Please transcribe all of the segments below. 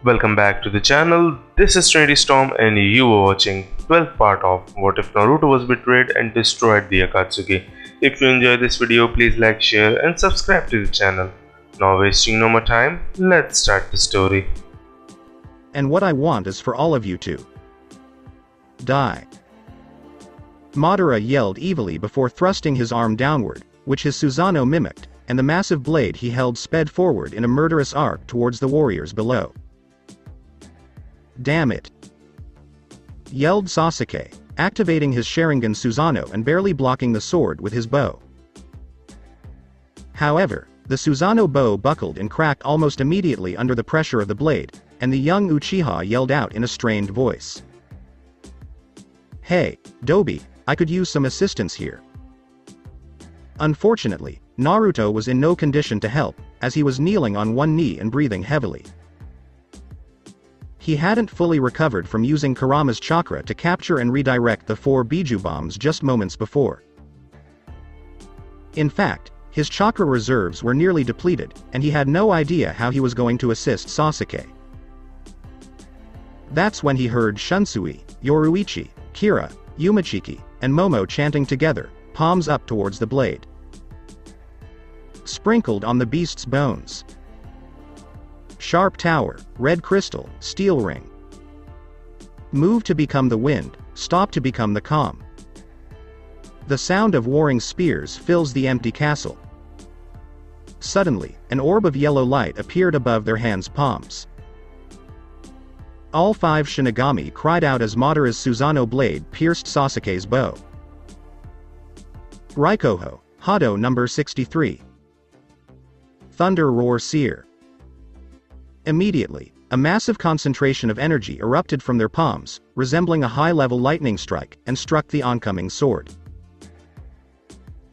Welcome back to the channel. This is Trinity Storm and you are watching 12th part of What If Naruto Was Betrayed and Destroyed the Akatsuki. If you enjoyed this video, please like, share and subscribe to the channel. Now wasting no more time, let's start the story. And what I want is for all of you to die. Madara yelled evilly before thrusting his arm downward, which his Susanoo mimicked, and the massive blade he held sped forward in a murderous arc towards the warriors below. Damn it! Yelled Sasuke, activating his Sharingan Susanoo and barely blocking the sword with his bow. However, the Susanoo bow buckled and cracked almost immediately under the pressure of the blade, and the young Uchiha yelled out in a strained voice. "Hey, Dobi, I could use some assistance here." Unfortunately, Naruto was in no condition to help, as he was kneeling on one knee and breathing heavily. He hadn't fully recovered from using Kurama's chakra to capture and redirect the 4 Biju bombs just moments before. In fact, his chakra reserves were nearly depleted, and he had no idea how he was going to assist Sasuke. That's when he heard Shunsui, Yoruichi, Kira, Yumachiki, and Momo chanting together, palms up towards the blade. Sprinkled on the beast's bones. Sharp tower, red crystal, steel ring. Move to become the wind, stop to become the calm. The sound of warring spears fills the empty castle. Suddenly, an orb of yellow light appeared above their hands' palms. All 5 Shinigami cried out as Madara's Susanoo blade pierced Sasuke's bow. Raikoho, Hado number 63. Thunder Roar Seer. Immediately, a massive concentration of energy erupted from their palms, resembling a high-level lightning strike, and struck the oncoming sword.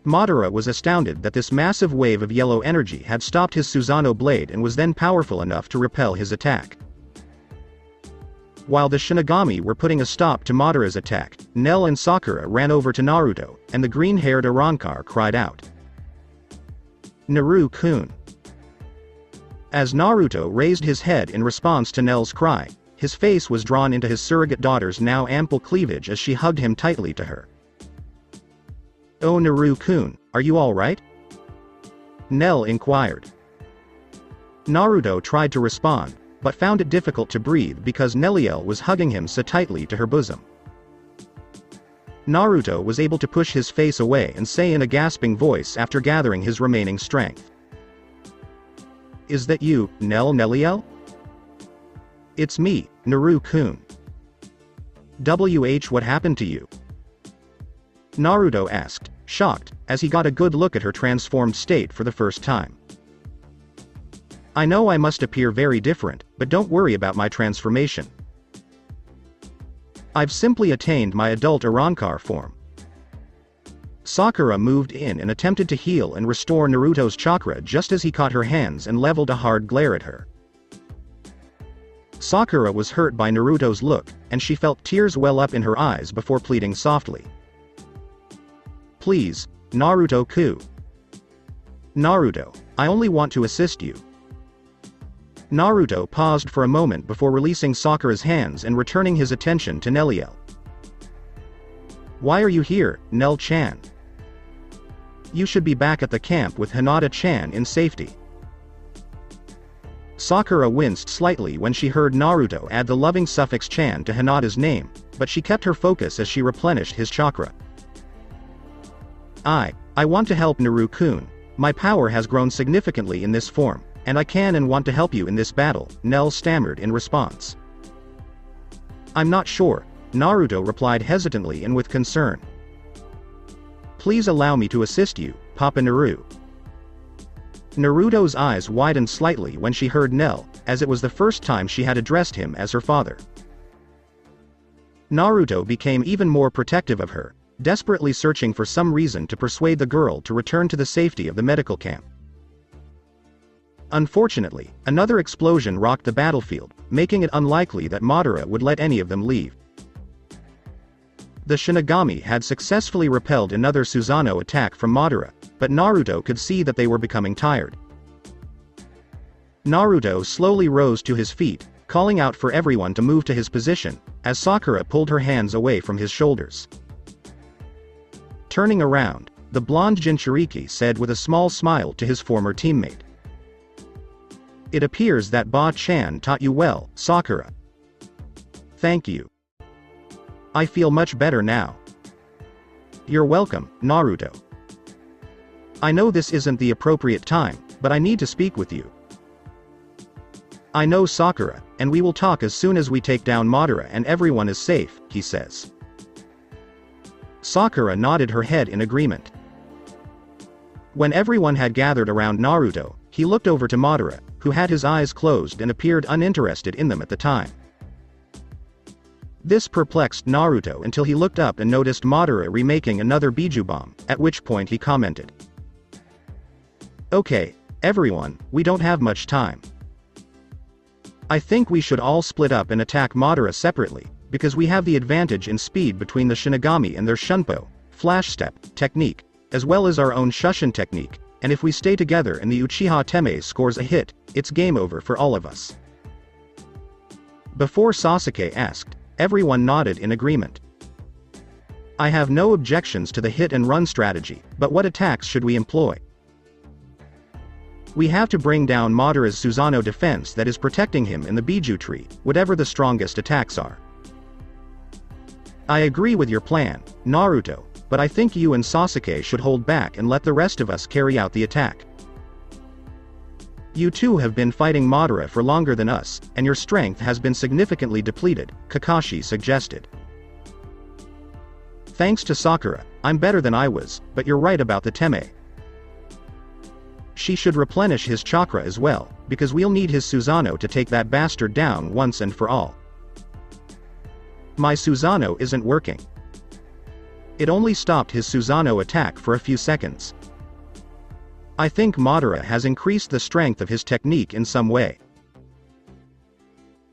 Madara was astounded that this massive wave of yellow energy had stopped his Susanoo blade and was then powerful enough to repel his attack. While the Shinigami were putting a stop to Madara's attack, Nell and Sakura ran over to Naruto, and the green-haired Arrancar cried out, "Naru-kun!" As Naruto raised his head in response to Nell's cry, his face was drawn into his surrogate daughter's now ample cleavage as she hugged him tightly to her. "Oh Naru-kun, are you alright?" Nell inquired. Naruto tried to respond, but found it difficult to breathe because Nelliel was hugging him so tightly to her bosom. Naruto was able to push his face away and say in a gasping voice after gathering his remaining strength, "Is that you, Nelliel?" "It's me, Naru-kun." "What happened to you?" Naruto asked, shocked, as he got a good look at her transformed state for the first time. "I know I must appear very different, but don't worry about my transformation. I've simply attained my adult Arrancar form." Sakura moved in and attempted to heal and restore Naruto's chakra just as he caught her hands and leveled a hard glare at her. Sakura was hurt by Naruto's look, and she felt tears well up in her eyes before pleading softly, "Please, Naruto-kun. Naruto, I only want to assist you." Naruto paused for a moment before releasing Sakura's hands and returning his attention to Nelliel. "Why are you here, Nell-chan? You should be back at the camp with Hinata-chan in safety." Sakura winced slightly when she heard Naruto add the loving suffix chan to Hinata's name, but she kept her focus as she replenished his chakra. I want to help Naru-kun. My power has grown significantly in this form, and I can and want to help you in this battle," Nell stammered in response. "I'm not sure," Naruto replied hesitantly and with concern. "Please allow me to assist you, Papa Naru." Naruto's eyes widened slightly when she heard Nell, as it was the first time she had addressed him as her father. Naruto became even more protective of her, desperately searching for some reason to persuade the girl to return to the safety of the medical camp. Unfortunately, another explosion rocked the battlefield, making it unlikely that Madara would let any of them leave. The Shinigami had successfully repelled another Susanoo attack from Madara, but Naruto could see that they were becoming tired. Naruto slowly rose to his feet, calling out for everyone to move to his position, as Sakura pulled her hands away from his shoulders. Turning around, the blonde Jinchuriki said with a small smile to his former teammate. "It appears that Ba-chan taught you well, Sakura. Thank you. I feel much better now." "You're welcome, Naruto. I know this isn't the appropriate time, but I need to speak with you." "I know, Sakura, and we will talk as soon as we take down Madara and everyone is safe," he says. Sakura nodded her head in agreement. When everyone had gathered around Naruto, he looked over to Madara, who had his eyes closed and appeared uninterested in them at the time. This perplexed Naruto until he looked up and noticed Madara remaking another Biju bomb, at which point he commented. "Okay, everyone, we don't have much time. I think we should all split up and attack Madara separately, because we have the advantage in speed between the Shinigami and their Shunpo, Flash Step, technique, as well as our own Shushin technique, and if we stay together and the Uchiha Teme scores a hit, it's game over for all of us." Before Sasuke asked, everyone nodded in agreement. "I have no objections to the hit and run strategy, but what attacks should we employ? We have to bring down Madara's Susanoo defense that is protecting him in the Biju tree, whatever the strongest attacks are." "I agree with your plan, Naruto, but I think you and Sasuke should hold back and let the rest of us carry out the attack. You two have been fighting Madara for longer than us, and your strength has been significantly depleted," Kakashi suggested. "Thanks to Sakura, I'm better than I was, but you're right about the Teme. She should replenish his chakra as well, because we'll need his Susanoo to take that bastard down once and for all." "My Susanoo isn't working. It only stopped his Susanoo attack for a few seconds. I think Madara has increased the strength of his technique in some way.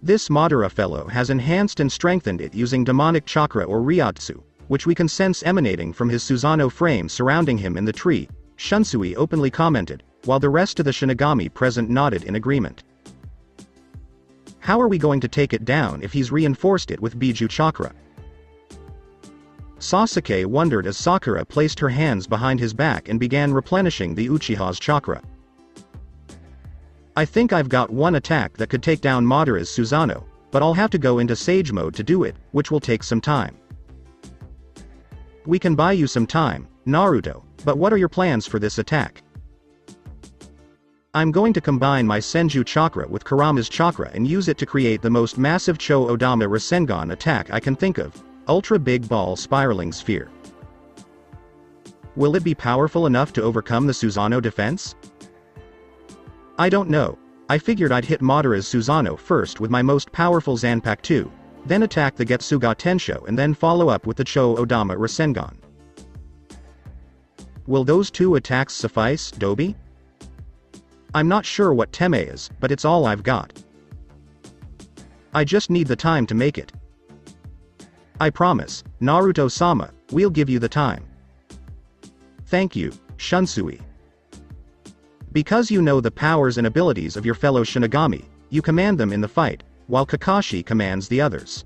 This Madara fellow has enhanced and strengthened it using demonic chakra or Ryotsu, which we can sense emanating from his Susanoo frame surrounding him in the tree," Shunsui openly commented, while the rest of the Shinigami present nodded in agreement. "How are we going to take it down if he's reinforced it with Biju chakra?" Sasuke wondered as Sakura placed her hands behind his back and began replenishing the Uchiha's chakra. "I think I've got one attack that could take down Madara's Susanoo, but I'll have to go into Sage mode to do it, which will take some time." "We can buy you some time, Naruto, but what are your plans for this attack?" "I'm going to combine my Senju chakra with Kurama's chakra and use it to create the most massive Cho-Odama Rasengan attack I can think of, Ultra Big Ball Spiraling Sphere. Will it be powerful enough to overcome the Susanoo defense?" "I don't know. I figured I'd hit Madara's Susanoo first with my most powerful Zanpakuto, then attack the Getsuga Tensho and then follow up with the Cho-Odama Rasengan. Will those two attacks suffice, Dobi? I'm not sure what Teme is, but it's all I've got. I just need the time to make it. I promise, Naruto-sama, we'll give you the time." "Thank you, Shunsui. Because you know the powers and abilities of your fellow Shinigami, you command them in the fight, while Kakashi commands the others."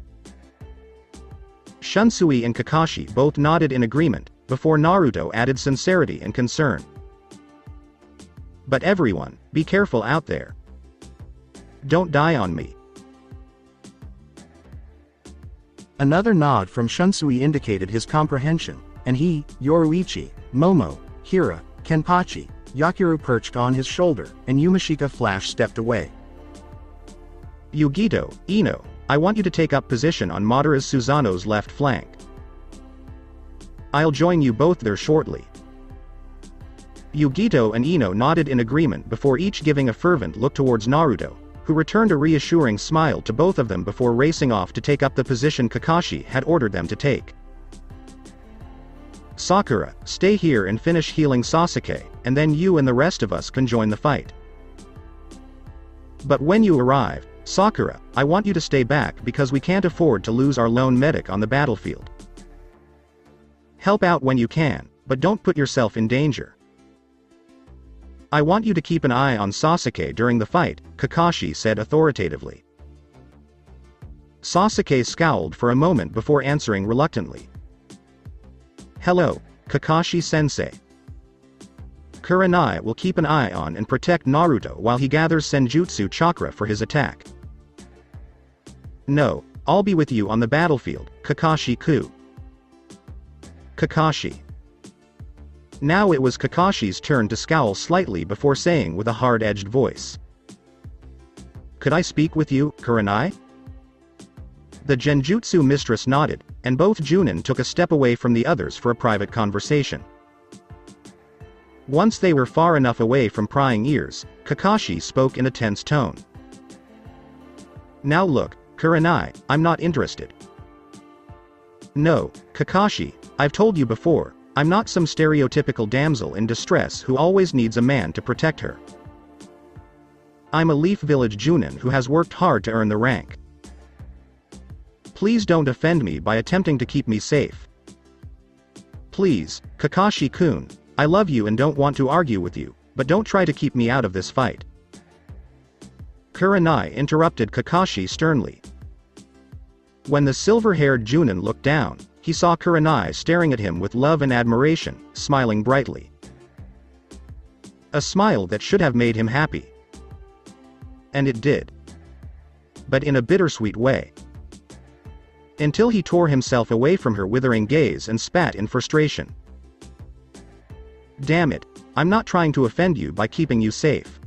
Shunsui and Kakashi both nodded in agreement, before Naruto added sincerity and concern. "But everyone, be careful out there. Don't die on me." Another nod from Shunsui indicated his comprehension, and he, Yoruichi, Momo, Hira, Kenpachi, Yakiru perched on his shoulder, and Yumashika Flash stepped away. "Yugito, Ino, I want you to take up position on Madara's Susanoo's left flank. I'll join you both there shortly." Yugito and Ino nodded in agreement before each giving a fervent look towards Naruto, who returned a reassuring smile to both of them before racing off to take up the position Kakashi had ordered them to take. "Sakura, stay here and finish healing Sasuke, and then you and the rest of us can join the fight. But when you arrive, Sakura, I want you to stay back because we can't afford to lose our lone medic on the battlefield. Help out when you can, but don't put yourself in danger. I want you to keep an eye on Sasuke during the fight," Kakashi said authoritatively. Sasuke scowled for a moment before answering reluctantly. Hello, Kakashi-sensei. Kurenai will keep an eye on and protect Naruto while he gathers Senjutsu chakra for his attack. No, I'll be with you on the battlefield, Kakashi-ku. Kakashi. Now it was Kakashi's turn to scowl slightly before saying with a hard-edged voice. Could I speak with you, Kurenai? The Genjutsu mistress nodded, and both Junin took a step away from the others for a private conversation. Once they were far enough away from prying ears, Kakashi spoke in a tense tone. Now look, Kurenai, I'm not interested. No, Kakashi, I've told you before, I'm not some stereotypical damsel in distress who always needs a man to protect her. I'm a Leaf Village Junin who has worked hard to earn the rank. Please don't offend me by attempting to keep me safe. Please, Kakashi-kun, I love you and don't want to argue with you, but don't try to keep me out of this fight. Kurenai interrupted Kakashi sternly. When the silver-haired Junin looked down, he saw Kurenai staring at him with love and admiration, smiling brightly. A smile that should have made him happy. And it did. But in a bittersweet way. Until he tore himself away from her withering gaze and spat in frustration. Damn it, I'm not trying to offend you by keeping you safe.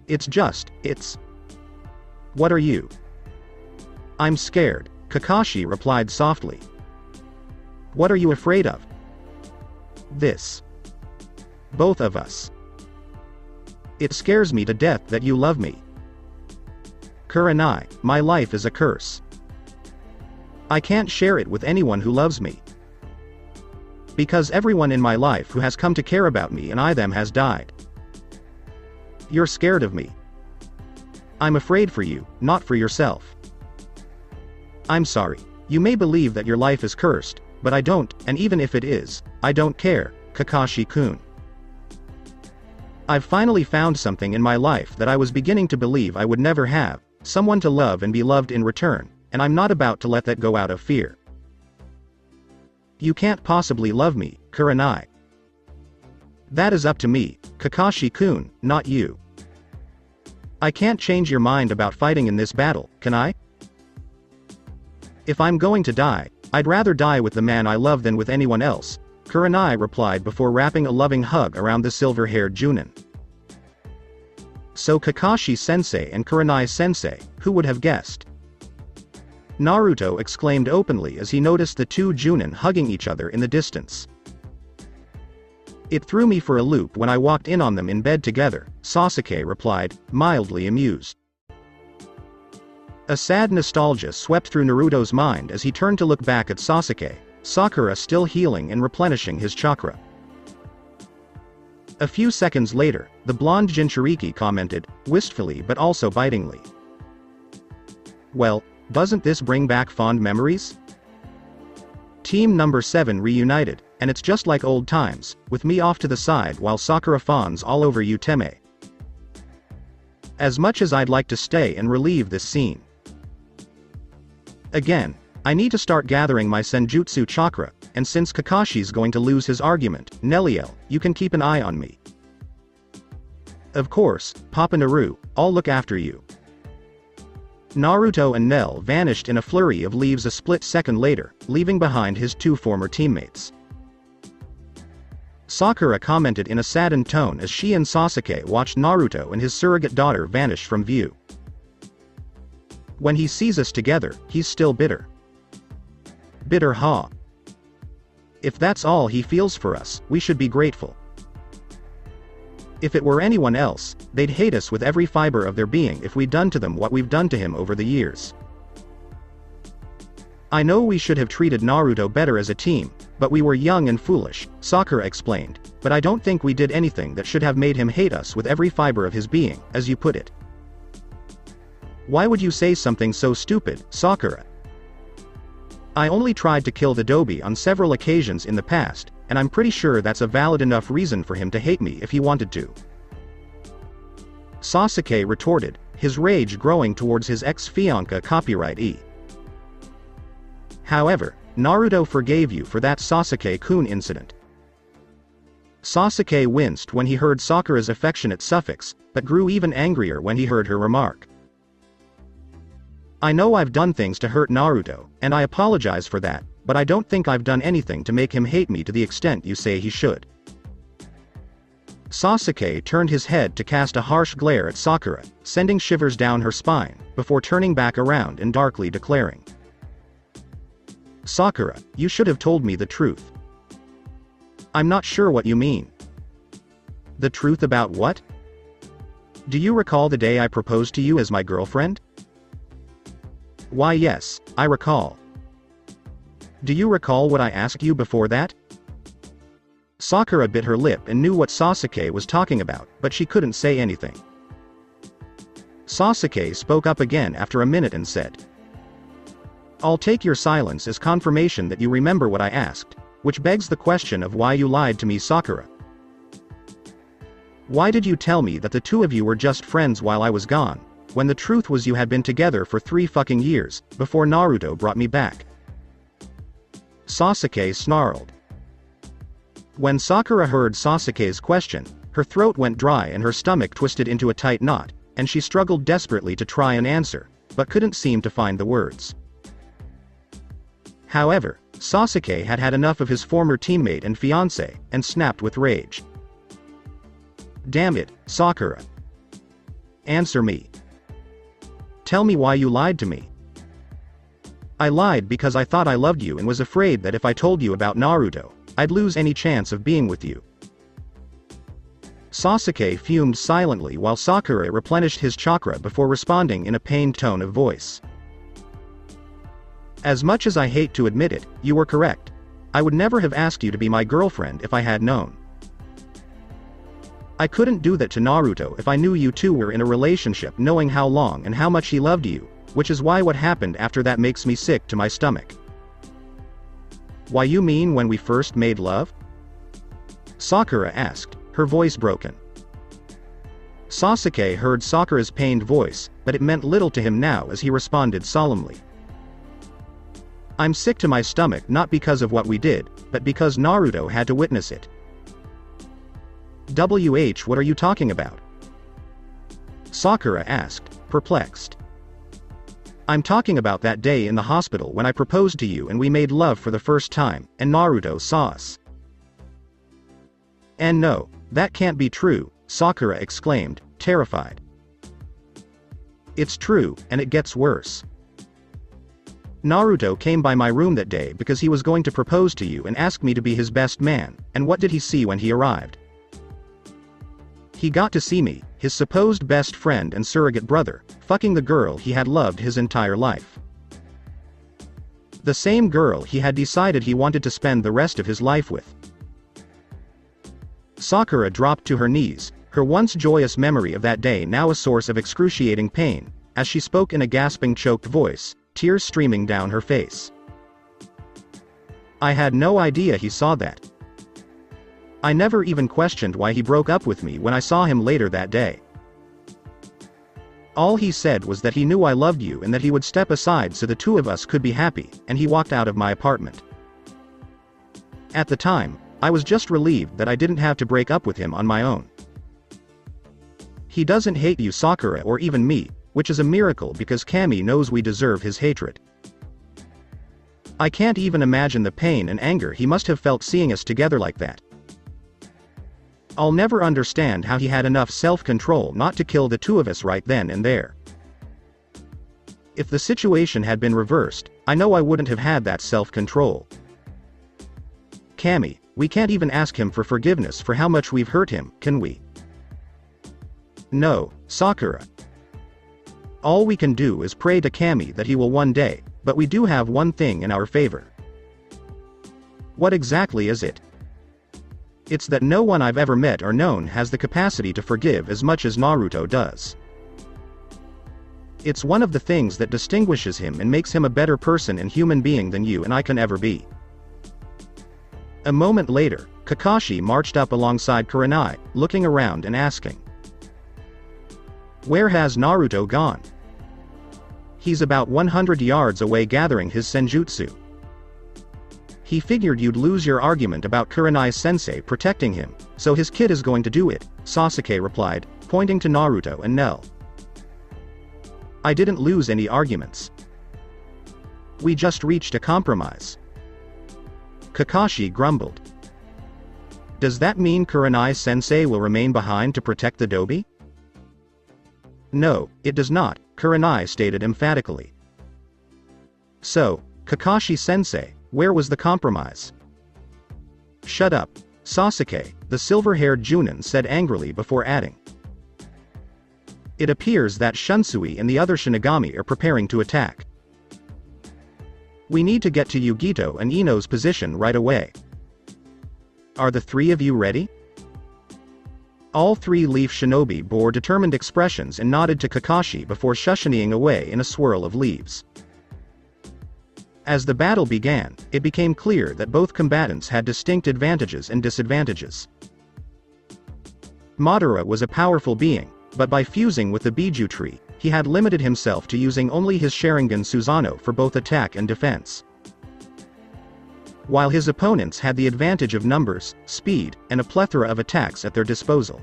It's. What are you? I'm scared, Kakashi replied softly. What are you afraid of? This. Both of us. It scares me to death that you love me. Kurenai, my life is a curse. I can't share it with anyone who loves me. Because everyone in my life who has come to care about me and I them has died. You're scared of me. I'm afraid for you, not for yourself. I'm sorry. You may believe that your life is cursed, but I don't, and even if it is, I don't care, Kakashi-kun. I've finally found something in my life that I was beginning to believe I would never have, someone to love and be loved in return, and I'm not about to let that go out of fear. You can't possibly love me, Kurenai. That is up to me, Kakashi-kun, not you. I can't change your mind about fighting in this battle, can I? If I'm going to die, I'd rather die with the man I love than with anyone else, Kurenai replied before wrapping a loving hug around the silver-haired Junin. So Kakashi-sensei and Kurenai-sensei, who would have guessed? Naruto exclaimed openly as he noticed the two Junin hugging each other in the distance. It threw me for a loop when I walked in on them in bed together, Sasuke replied, mildly amused. A sad nostalgia swept through Naruto's mind as he turned to look back at Sasuke, Sakura still healing and replenishing his chakra. A few seconds later, the blonde Jinchuriki commented, wistfully but also bitingly. Well, doesn't this bring back fond memories? Team number 7 reunited, and it's just like old times, with me off to the side while Sakura fawns all over Uteme. As much as I'd like to stay and relieve this scene. Again, I need to start gathering my Senjutsu chakra, and since Kakashi's going to lose his argument, Nelliel, you can keep an eye on me. Of course, Papa Naru, I'll look after you. Naruto and Nell vanished in a flurry of leaves a split second later, leaving behind his two former teammates. Sakura commented in a saddened tone as she and Sasuke watched Naruto and his surrogate daughter vanish from view. When he sees us together, he's still bitter. Bitter, huh? If that's all he feels for us, we should be grateful. If it were anyone else, they'd hate us with every fiber of their being if we'd done to them what we've done to him over the years. I know we should have treated Naruto better as a team, but we were young and foolish, Sakura explained, but I don't think we did anything that should have made him hate us with every fiber of his being, as you put it. Why would you say something so stupid, Sakura? I only tried to kill the Dobi on several occasions in the past, and I'm pretty sure that's a valid enough reason for him to hate me if he wanted to. Sasuke retorted, his rage growing towards his ex-fiancée copyright-e. However, Naruto forgave you for that Sasuke-kun incident. Sasuke winced when he heard Sakura's affectionate suffix, but grew even angrier when he heard her remark. I know I've done things to hurt Naruto, and I apologize for that, but I don't think I've done anything to make him hate me to the extent you say he should. Sasuke turned his head to cast a harsh glare at Sakura, sending shivers down her spine, before turning back around and darkly declaring. Sakura, you should have told me the truth. I'm not sure what you mean. The truth about what? Do you recall the day I proposed to you as my girlfriend? Why yes, I recall. Do you recall what I asked you before that? Sakura bit her lip and knew what Sasuke was talking about, but she couldn't say anything. Sasuke spoke up again after a minute and said, I'll take your silence as confirmation that you remember what I asked, which begs the question of why you lied to me, Sakura. Why did you tell me that the two of you were just friends while I was gone, when the truth was you had been together for 3 fucking years, before Naruto brought me back? Sasuke snarled. When Sakura heard Sasuke's question, her throat went dry and her stomach twisted into a tight knot, and she struggled desperately to try and answer, but couldn't seem to find the words. However, Sasuke had had enough of his former teammate and fiancé, and snapped with rage. Damn it, Sakura. Answer me. Tell me why you lied to me. I lied because I thought I loved you and was afraid that if I told you about Naruto, I'd lose any chance of being with you. Sasuke fumed silently while Sakura replenished his chakra before responding in a pained tone of voice. As much as I hate to admit it, you were correct. I would never have asked you to be my girlfriend if I had known. I couldn't do that to Naruto if I knew you two were in a relationship, knowing how long and how much he loved you, which is why what happened after that makes me sick to my stomach. Why, you mean when we first made love? Sakura asked, her voice broken. Sasuke heard Sakura's pained voice, but it meant little to him now as he responded solemnly. I'm sick to my stomach not because of what we did, but because Naruto had to witness it. What are you talking about? Sakura asked, perplexed. I'm talking about that day in the hospital when I proposed to you and we made love for the first time, and Naruto saw us. And no, that can't be true, Sakura exclaimed, terrified. It's true, and it gets worse. Naruto came by my room that day because he was going to propose to you and ask me to be his best man, and what did he see when he arrived? He got to see me, his supposed best friend and surrogate brother, fucking the girl he had loved his entire life. The same girl he had decided he wanted to spend the rest of his life with. Sakura dropped to her knees, her once joyous memory of that day now a source of excruciating pain, as she spoke in a gasping, choked voice, tears streaming down her face. I had no idea he saw that. I never even questioned why he broke up with me when I saw him later that day. All he said was that he knew I loved you and that he would step aside so the two of us could be happy, and he walked out of my apartment. At the time, I was just relieved that I didn't have to break up with him on my own. He doesn't hate you, Sakura, or even me, which is a miracle because Kami knows we deserve his hatred. I can't even imagine the pain and anger he must have felt seeing us together like that. I'll never understand how he had enough self-control not to kill the two of us right then and there. If the situation had been reversed, I know I wouldn't have had that self-control. Kami, we can't even ask him for forgiveness for how much we've hurt him, can we? No, Sakura. All we can do is pray to Kami that he will one day, but we do have one thing in our favor. What exactly is it? It's that no one I've ever met or known has the capacity to forgive as much as Naruto does. It's one of the things that distinguishes him and makes him a better person and human being than you and I can ever be. A moment later, Kakashi marched up alongside Kurenai, looking around and asking. Where has Naruto gone? He's about 100 yards away gathering his senjutsu. He figured you'd lose your argument about Kurenai-sensei protecting him, so his kid is going to do it, Sasuke replied, pointing to Naruto and Nell. I didn't lose any arguments. We just reached a compromise. Kakashi grumbled. Does that mean Kurenai-sensei will remain behind to protect the Dobi? No, it does not, Kurenai stated emphatically. So, Kakashi-sensei, where was the compromise? Shut up, Sasuke, the silver-haired Junin said angrily before adding. It appears that Shunsui and the other Shinigami are preparing to attack. We need to get to Yugito and Ino's position right away. Are the three of you ready? All three leaf shinobi bore determined expressions and nodded to Kakashi before shushanying away in a swirl of leaves. As the battle began, it became clear that both combatants had distinct advantages and disadvantages. Madara was a powerful being, but by fusing with the Biju tree, he had limited himself to using only his Sharingan Susanoo for both attack and defense. While his opponents had the advantage of numbers, speed, and a plethora of attacks at their disposal.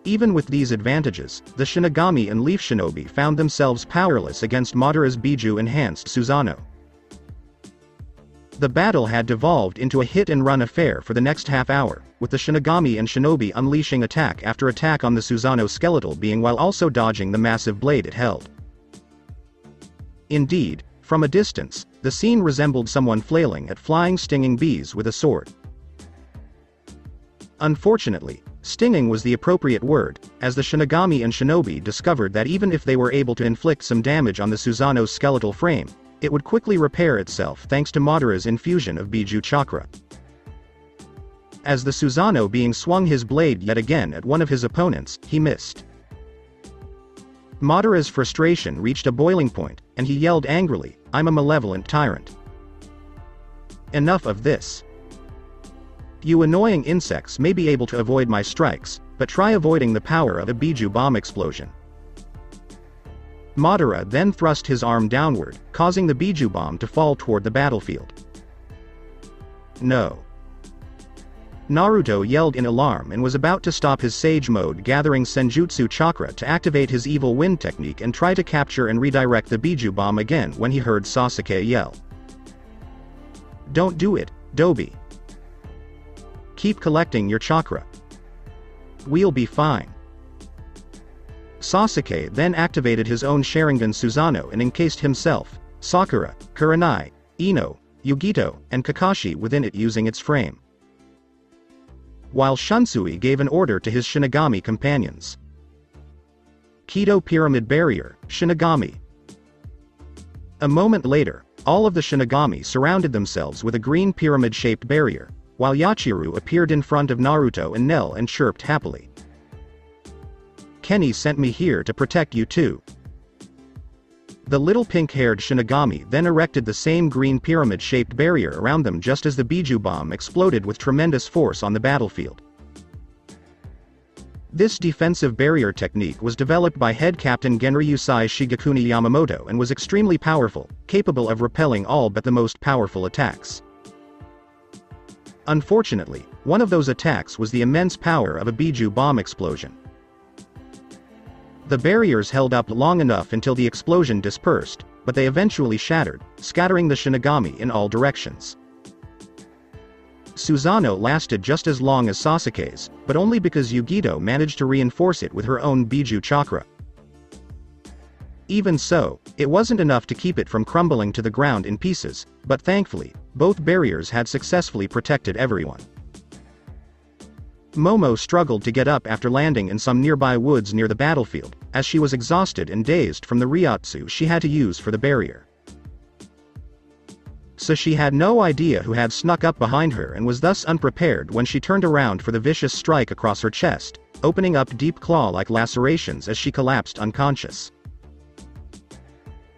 Even with these advantages, the Shinigami and Leaf Shinobi found themselves powerless against Madara's Biju-enhanced Susanoo. The battle had devolved into a hit-and-run affair for the next half-hour, with the Shinigami and Shinobi unleashing attack after attack on the Susanoo skeletal being while also dodging the massive blade it held. Indeed, from a distance, the scene resembled someone flailing at flying stinging bees with a sword. Unfortunately, stinging was the appropriate word, as the Shinigami and Shinobi discovered that even if they were able to inflict some damage on the Susanoo's skeletal frame, it would quickly repair itself thanks to Madara's infusion of Biju chakra. As the Susanoo being swung his blade yet again at one of his opponents, he missed. Madara's frustration reached a boiling point, and he yelled angrily, "I'm a malevolent tyrant. Enough of this. You annoying insects may be able to avoid my strikes, but try avoiding the power of a Biju bomb explosion." Madara then thrust his arm downward, causing the Biju bomb to fall toward the battlefield. No. Naruto yelled in alarm and was about to stop his Sage Mode gathering Senjutsu chakra to activate his evil wind technique and try to capture and redirect the Biju bomb again when he heard Sasuke yell. Don't do it, Dobi. Keep collecting your chakra. We'll be fine. Sasuke then activated his own Sharingan Susanoo and encased himself, Sakura, Kurenai, Ino, Yugito, and Kakashi within it using its frame. While Shunsui gave an order to his Shinigami companions. Kido Pyramid Barrier, Shinigami. A moment later, all of the Shinigami surrounded themselves with a green pyramid-shaped barrier, while Yachiru appeared in front of Naruto and Nell and chirped happily. Kenny sent me here to protect you too. The little pink-haired Shinigami then erected the same green pyramid-shaped barrier around them just as the Biju bomb exploded with tremendous force on the battlefield. This defensive barrier technique was developed by head captain Genryusai Shigekuni Yamamoto and was extremely powerful, capable of repelling all but the most powerful attacks. Unfortunately, one of those attacks was the immense power of a Biju bomb explosion. The barriers held up long enough until the explosion dispersed, but they eventually shattered, scattering the Shinigami in all directions. Susanoo lasted just as long as Sasuke's, but only because Yugito managed to reinforce it with her own Biju chakra. Even so, it wasn't enough to keep it from crumbling to the ground in pieces, but thankfully, both barriers had successfully protected everyone. Momo struggled to get up after landing in some nearby woods near the battlefield, as she was exhausted and dazed from the Ryotsu she had to use for the barrier. So she had no idea who had snuck up behind her and was thus unprepared when she turned around for the vicious strike across her chest, opening up deep claw-like lacerations as she collapsed unconscious.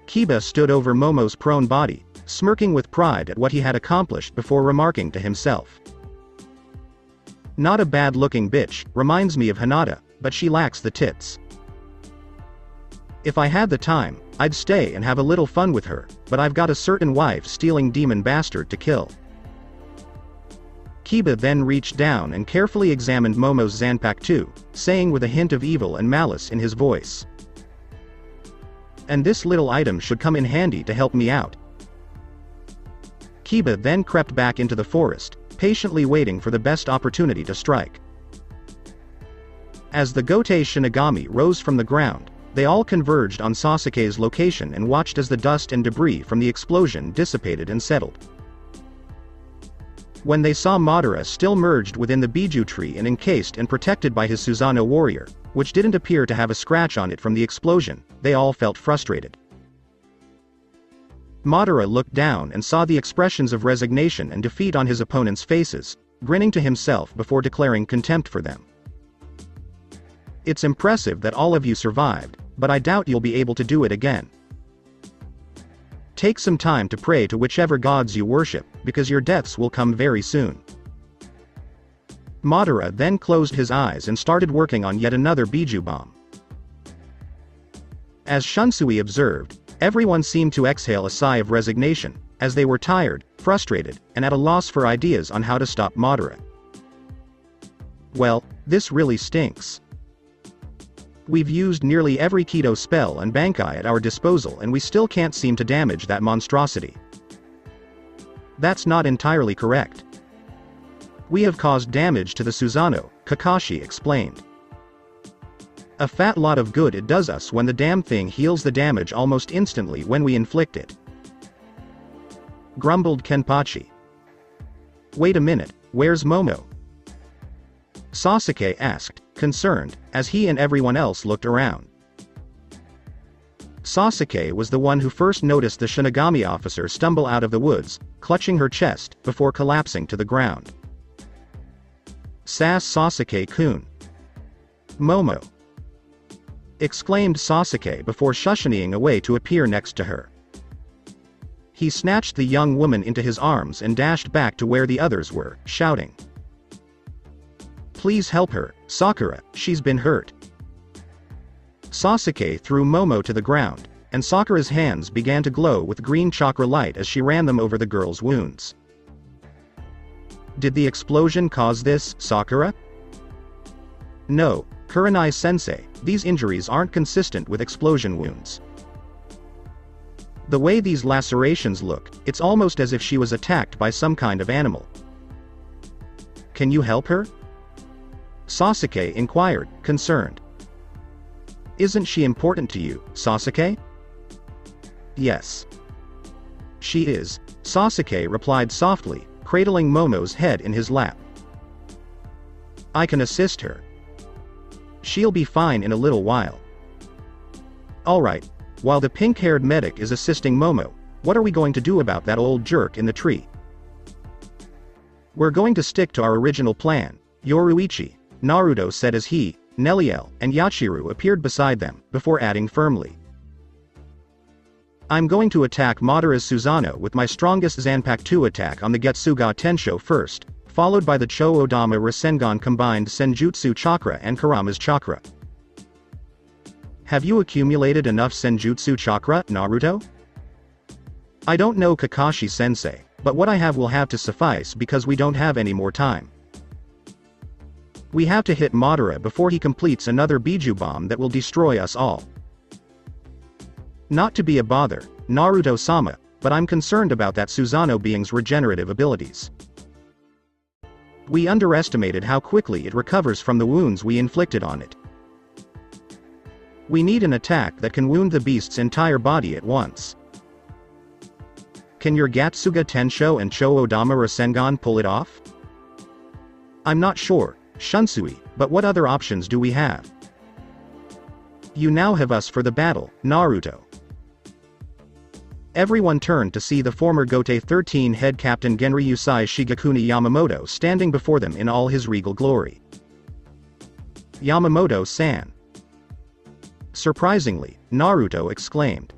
Kiba stood over Momo's prone body, smirking with pride at what he had accomplished before remarking to himself. Not a bad-looking bitch, reminds me of Hinata, but she lacks the tits. If I had the time, I'd stay and have a little fun with her, but I've got a certain wife-stealing demon bastard to kill. Kiba then reached down and carefully examined Momo's Zanpakuto, saying with a hint of evil and malice in his voice, "And this little item should come in handy to help me out." Kiba then crept back into the forest, patiently waiting for the best opportunity to strike. As the Gotei Shinigami rose from the ground, they all converged on Sasuke's location and watched as the dust and debris from the explosion dissipated and settled. When they saw Madara still merged within the Biju tree and encased and protected by his Susanoo warrior, which didn't appear to have a scratch on it from the explosion, they all felt frustrated. Madara looked down and saw the expressions of resignation and defeat on his opponents' faces, grinning to himself before declaring contempt for them. "It's impressive that all of you survived, but I doubt you'll be able to do it again. Take some time to pray to whichever gods you worship, because your deaths will come very soon." Madara then closed his eyes and started working on yet another Biju bomb. As Shunsui observed, everyone seemed to exhale a sigh of resignation, as they were tired, frustrated, and at a loss for ideas on how to stop Madara. "Well, this really stinks. We've used nearly every Kido spell and Bankai at our disposal and we still can't seem to damage that monstrosity." "That's not entirely correct. We have caused damage to the Susanoo," Kakashi explained. "A fat lot of good it does us when the damn thing heals the damage almost instantly when we inflict it," grumbled Kenpachi. "Wait a minute, where's Momo?" Sasuke asked, concerned, as he and everyone else looked around. Sasuke was the one who first noticed the Shinigami officer stumble out of the woods, clutching her chest, before collapsing to the ground. "Sass Sasuke-kun. Momo!" exclaimed Sasuke before shushanying away to appear next to her. He snatched the young woman into his arms and dashed back to where the others were, shouting, "Please help her, Sakura, she's been hurt." Sasuke threw Momo to the ground, and Sakura's hands began to glow with green chakra light as she ran them over the girl's wounds. "Did the explosion cause this, Sakura?" "No, Kurenai-sensei, these injuries aren't consistent with explosion wounds. The way these lacerations look, it's almost as if she was attacked by some kind of animal." "Can you help her?" Sasuke inquired, concerned. "Isn't she important to you, Sasuke?" "Yes. She is," Sasuke replied softly, cradling Momo's head in his lap. "I can assist her. She'll be fine in a little while." "Alright, while the pink-haired medic is assisting Momo, what are we going to do about that old jerk in the tree?" "We're going to stick to our original plan, Yoruichi," Naruto said as he, Neliel, and Yachiru appeared beside them, before adding firmly, "I'm going to attack Madara's Susanoo with my strongest Zanpakuto attack on the Getsuga Tensho first, followed by the Cho-Odama Rasengan combined Senjutsu Chakra and Kurama's Chakra." "Have you accumulated enough Senjutsu Chakra, Naruto?" "I don't know, Kakashi-sensei, but what I have will have to suffice because we don't have any more time. We have to hit Madara before he completes another Biju bomb that will destroy us all." "Not to be a bother, Naruto-sama, but I'm concerned about that Susanoo being's regenerative abilities. We underestimated how quickly it recovers from the wounds we inflicted on it. We need an attack that can wound the beast's entire body at once. Can your Getsuga Tensho and Cho-Odama Rasengan pull it off?" "I'm not sure, Shunsui, but what other options do we have?" "You now have us for the battle, Naruto." Everyone turned to see the former Gotei 13 head captain Genryusai Shigekuni Yamamoto standing before them in all his regal glory. "Yamamoto-san." Surprisingly, Naruto exclaimed.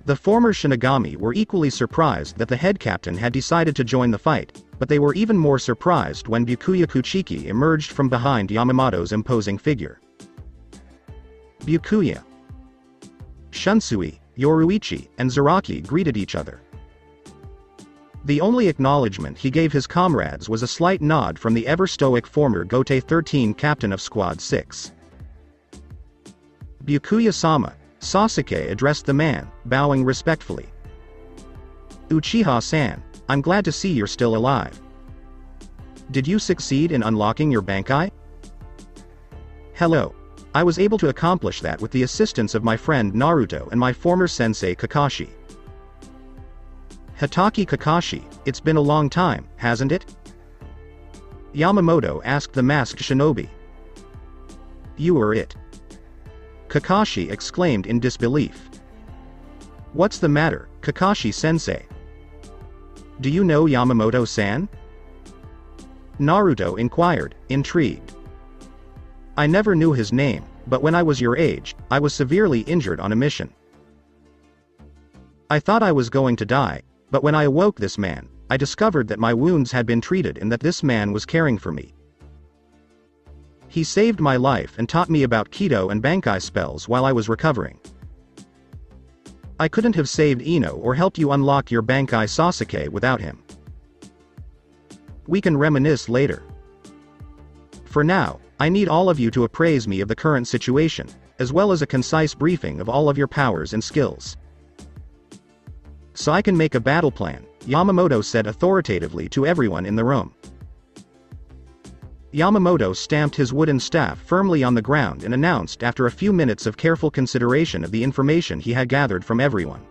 The former Shinigami were equally surprised that the head captain had decided to join the fight, but they were even more surprised when Byakuya Kuchiki emerged from behind Yamamoto's imposing figure. Byakuya, Shunsui, Yoruichi, and Zaraki greeted each other. The only acknowledgement he gave his comrades was a slight nod from the ever-stoic former Gote 13 captain of Squad 6. Byakuya-sama, Sasuke addressed the man, bowing respectfully. Uchiha-san, I'm glad to see you're still alive. Did you succeed in unlocking your Bankai? Hello. I was able to accomplish that with the assistance of my friend Naruto and my former sensei Kakashi. Hitaki Kakashi, it's been a long time, hasn't it? Yamamoto asked the masked shinobi. You were it. Kakashi exclaimed in disbelief. What's the matter, Kakashi-sensei? Do you know Yamamoto-san? Naruto inquired, intrigued. I never knew his name, but when I was your age, I was severely injured on a mission. I thought I was going to die, but when I awoke this man, I discovered that my wounds had been treated and that this man was caring for me. He saved my life and taught me about Kido and Bankai spells while I was recovering. I couldn't have saved Ino or helped you unlock your Bankai Sasuke without him. We can reminisce later. For now, I need all of you to appraise me of the current situation, as well as a concise briefing of all of your powers and skills. So I can make a battle plan, Yamamoto said authoritatively to everyone in the room. Yamamoto stamped his wooden staff firmly on the ground and announced after a few minutes of careful consideration of the information he had gathered from everyone.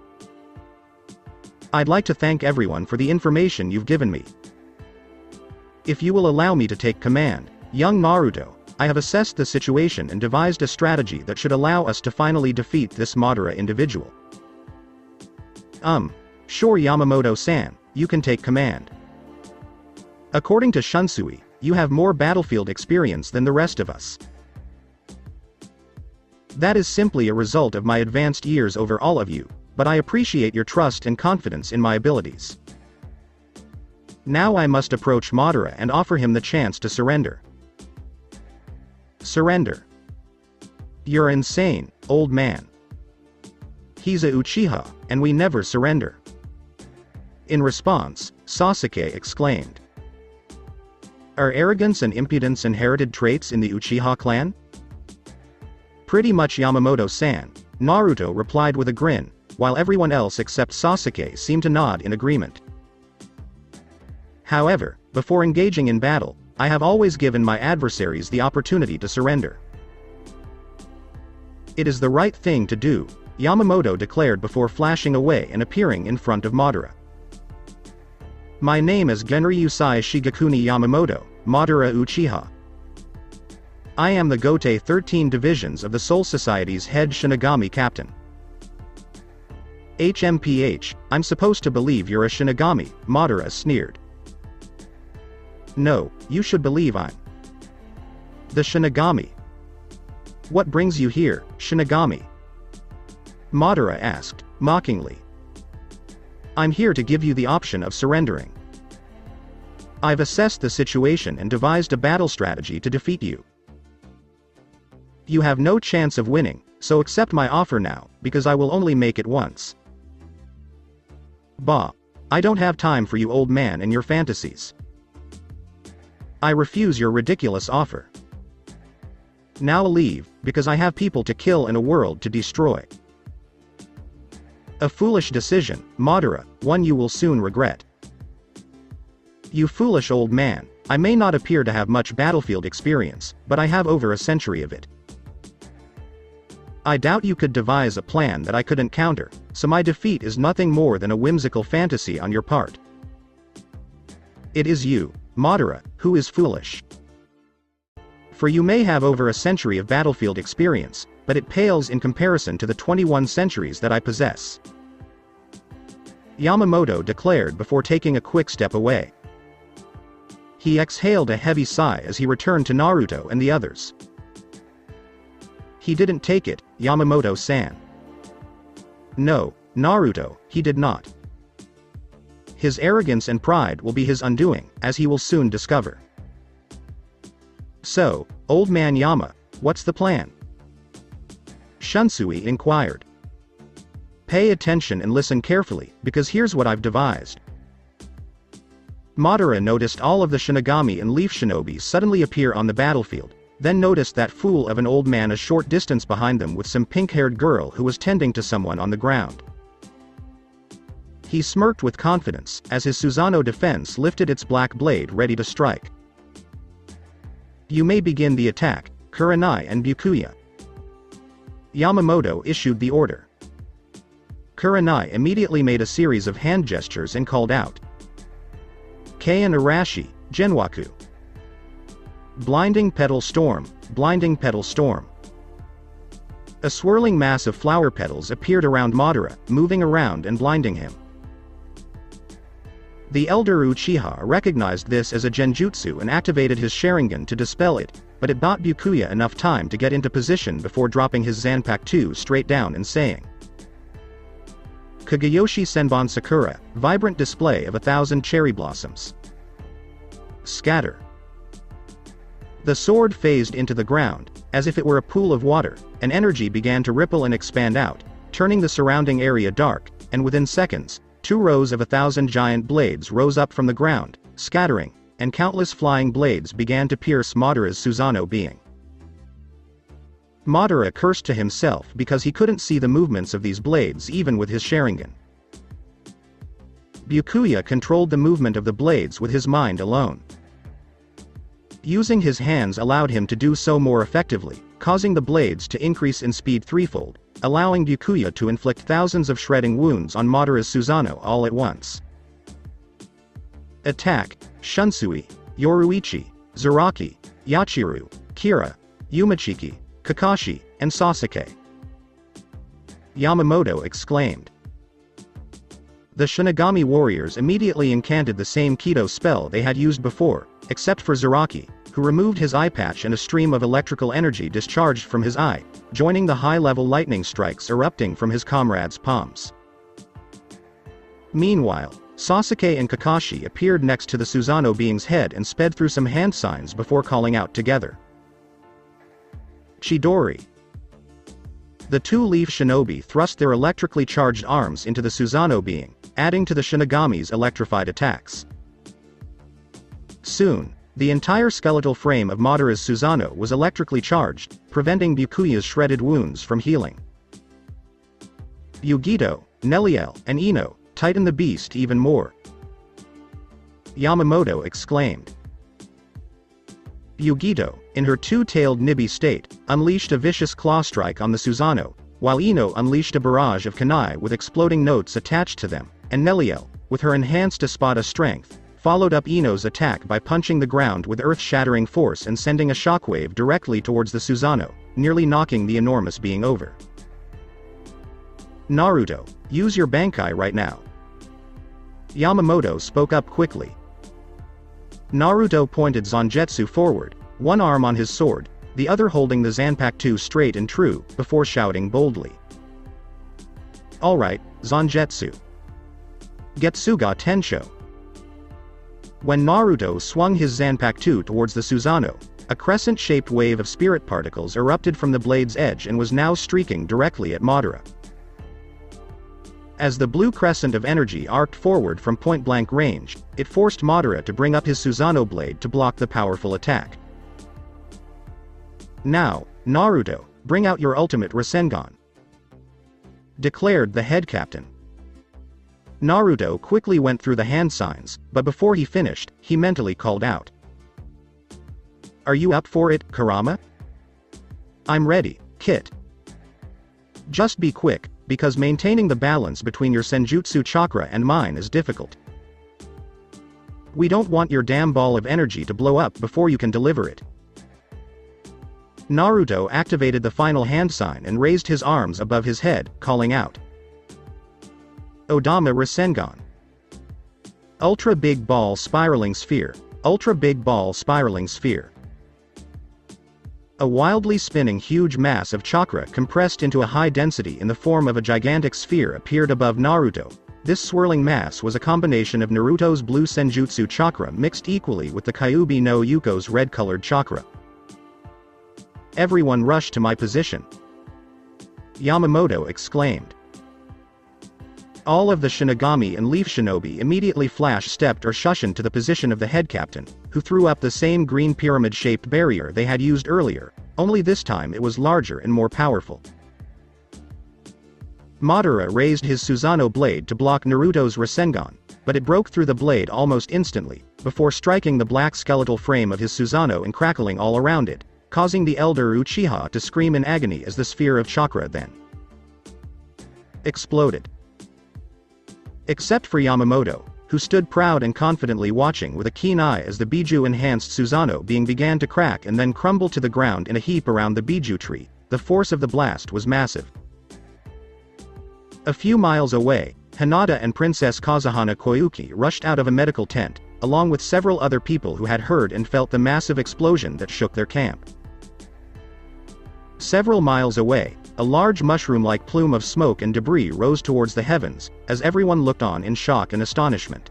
I'd like to thank everyone for the information you've given me. If you will allow me to take command, young Naruto, I have assessed the situation and devised a strategy that should allow us to finally defeat this Madara individual. Sure Yamamoto-san, you can take command. According to Shunsui, you have more battlefield experience than the rest of us. That is simply a result of my advanced years over all of you, but I appreciate your trust and confidence in my abilities. Now I must approach Madara and offer him the chance to surrender. Surrender. You're insane, old man. He's a Uchiha, and we never surrender. In response, Sasuke exclaimed. Are arrogance and impudence inherited traits in the Uchiha clan? Pretty much Yamamoto-san, Naruto replied with a grin, while everyone else except Sasuke seemed to nod in agreement. However, before engaging in battle, I have always given my adversaries the opportunity to surrender. It is the right thing to do, Yamamoto declared before flashing away and appearing in front of Madara. My name is Genryusai Shigekuni Yamamoto, Madara Uchiha. I am the Gote 13 divisions of the Soul Society's head Shinigami captain. HMPH, I'm supposed to believe you're a Shinigami, Madara sneered. No, you should believe I'm the Shinigami. What brings you here, Shinigami? Madara asked, mockingly. I'm here to give you the option of surrendering. I've assessed the situation and devised a battle strategy to defeat you. You have no chance of winning, so accept my offer now, because I will only make it once. Bah. I don't have time for you old man and your fantasies. I refuse your ridiculous offer. Now leave, because I have people to kill and a world to destroy. A foolish decision, Madara, one you will soon regret. You foolish old man, I may not appear to have much battlefield experience, but I have over a century of it. I doubt you could devise a plan that I couldn't counter, so my defeat is nothing more than a whimsical fantasy on your part. It is you, Madara, who is foolish. For you may have over a century of battlefield experience, but it pales in comparison to the 21 centuries that I possess. Yamamoto declared before taking a quick step away. He exhaled a heavy sigh as he returned to Naruto and the others. He didn't take it, Yamamoto-san. No, Naruto, he did not. His arrogance and pride will be his undoing, as he will soon discover. So, old man Yama, what's the plan? Shunsui inquired. Pay attention and listen carefully, because here's what I've devised. Madara noticed all of the Shinigami and Leaf Shinobi suddenly appear on the battlefield, then noticed that fool of an old man a short distance behind them with some pink-haired girl who was tending to someone on the ground. He smirked with confidence, as his Susanoo defense lifted its black blade ready to strike. You may begin the attack, Kurenai and Byakuya. Yamamoto issued the order. Kurenai immediately made a series of hand gestures and called out. Kei-en Arashi, Genwaku. Blinding Petal Storm, Blinding Petal Storm. A swirling mass of flower petals appeared around Madara, moving around and blinding him. The elder Uchiha recognized this as a genjutsu and activated his Sharingan to dispel it, but it bought Byakuya enough time to get into position before dropping his Zanpakuto straight down and saying, Kagayoshi Senbon Sakura, vibrant display of 1,000 cherry blossoms. Scatter. The sword phased into the ground, as if it were a pool of water, and energy began to ripple and expand out, turning the surrounding area dark, and within seconds, 2 rows of 1,000 giant blades rose up from the ground, scattering, and countless flying blades began to pierce Madara's Susanoo being. Madara cursed to himself because he couldn't see the movements of these blades even with his Sharingan. Byakuya controlled the movement of the blades with his mind alone. Using his hands allowed him to do so more effectively, causing the blades to increase in speed threefold, allowing Byakuya to inflict thousands of shredding wounds on Madara's Susanoo all at once. Attack, Shunsui, Yoruichi, Zaraki, Yachiru, Kira, Yumachiki, Kakashi, and Sasuke. Yamamoto exclaimed. The Shinigami warriors immediately incanted the same Kido spell they had used before, except for Zaraki, who removed his eye patch and a stream of electrical energy discharged from his eye, joining the high-level lightning strikes erupting from his comrades' palms. Meanwhile, Sasuke and Kakashi appeared next to the Susanoo being's head and sped through some hand signs before calling out together. Chidori. The 2 Leaf Shinobi thrust their electrically charged arms into the Susanoo being, adding to the Shinigami's electrified attacks. Soon, the entire skeletal frame of Madara's Susanoo was electrically charged, preventing Byakuya's shredded wounds from healing. Yugito, Neliel, and Ino tightened the beast even more. Yamamoto exclaimed. Yugito, in her 2-tailed Nibi state, unleashed a vicious claw strike on the Susanoo, while Ino unleashed a barrage of kunai with exploding notes attached to them, and Neliel, with her enhanced Espada strength, followed up Ino's attack by punching the ground with earth-shattering force and sending a shockwave directly towards the Susanoo, nearly knocking the enormous being over. Naruto, use your Bankai right now. Yamamoto spoke up quickly. Naruto pointed Zangetsu forward, one arm on his sword, the other holding the Zanpakuto straight and true, before shouting boldly. Alright, Zangetsu. Getsuga Tensho. When Naruto swung his Zanpakuto towards the Susanoo, a crescent-shaped wave of spirit particles erupted from the blade's edge and was now streaking directly at Madara. As the blue crescent of energy arced forward from point-blank range, it forced Madara to bring up his Susanoo blade to block the powerful attack. Now, Naruto, bring out your ultimate Rasengan, declared the head captain. Naruto quickly went through the hand signs, but before he finished, he mentally called out. Are you up for it, Kurama? I'm ready, Kit. Just be quick, because maintaining the balance between your Senjutsu chakra and mine is difficult. We don't want your damn ball of energy to blow up before you can deliver it. Naruto activated the final hand sign and raised his arms above his head, calling out. Odama Rasengan. Ultra Big Ball Spiraling Sphere. Ultra Big Ball Spiraling Sphere. A wildly spinning huge mass of chakra compressed into a high density in the form of a gigantic sphere appeared above Naruto. This swirling mass was a combination of Naruto's blue senjutsu chakra mixed equally with the Kyuubi no Yuko's red-colored chakra. "Everyone rush to my position," Yamamoto exclaimed. All of the Shinigami and Leaf Shinobi immediately flash-stepped or shushened to the position of the head captain, who threw up the same green pyramid-shaped barrier they had used earlier, only this time it was larger and more powerful. Madara raised his Susanoo blade to block Naruto's Rasengan, but it broke through the blade almost instantly, before striking the black skeletal frame of his Susanoo and crackling all around it, causing the elder Uchiha to scream in agony as the sphere of chakra then exploded. Except for Yamamoto, who stood proud and confidently watching with a keen eye as the Biju-enhanced Susanoo began to crack and then crumble to the ground in a heap around the Biju tree. The force of the blast was massive. A few miles away, Hinata and Princess Koyuki rushed out of a medical tent, along with several other people who had heard and felt the massive explosion that shook their camp. Several miles away, a large mushroom-like plume of smoke and debris rose towards the heavens, as everyone looked on in shock and astonishment.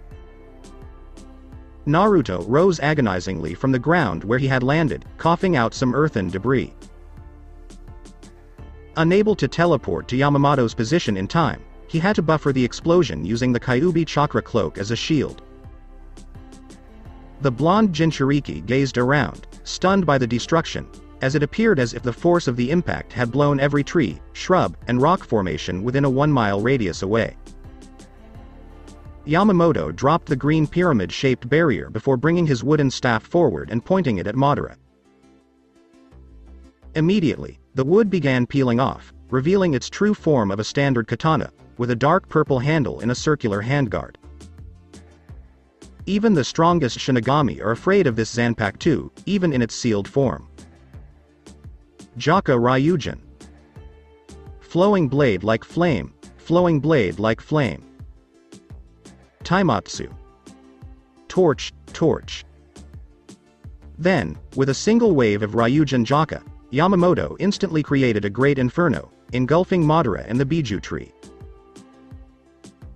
Naruto rose agonizingly from the ground where he had landed, coughing out some earth and debris. Unable to teleport to Yamamoto's position in time, he had to buffer the explosion using the Kyuubi chakra cloak as a shield. The blonde Jinchuriki gazed around, stunned by the destruction, as it appeared as if the force of the impact had blown every tree, shrub, and rock formation within a 1-mile radius away. Yamamoto dropped the green pyramid-shaped barrier before bringing his wooden staff forward and pointing it at Madara. Immediately, the wood began peeling off, revealing its true form of a standard katana, with a dark purple handle in a circular handguard. Even the strongest Shinigami are afraid of this Zanpakuto, even in its sealed form. Jaka Ryujin. Flowing blade like flame, flowing blade like flame. Taimatsu. Torch, torch. Then, with a single wave of Ryujin Jaka, Yamamoto instantly created a great inferno, engulfing Madara and the Biju tree.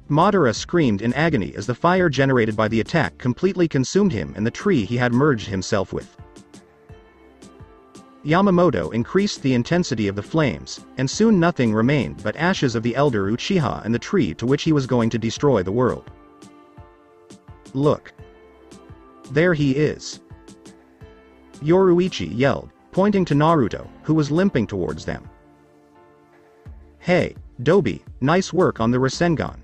Madara screamed in agony as the fire generated by the attack completely consumed him and the tree he had merged himself with. Yamamoto increased the intensity of the flames, and soon nothing remained but ashes of the elder Uchiha and the tree to which he was going to destroy the world. "Look. There he is," Yoruichi yelled, pointing to Naruto, who was limping towards them. "Hey, Dobi, nice work on the Rasengan,"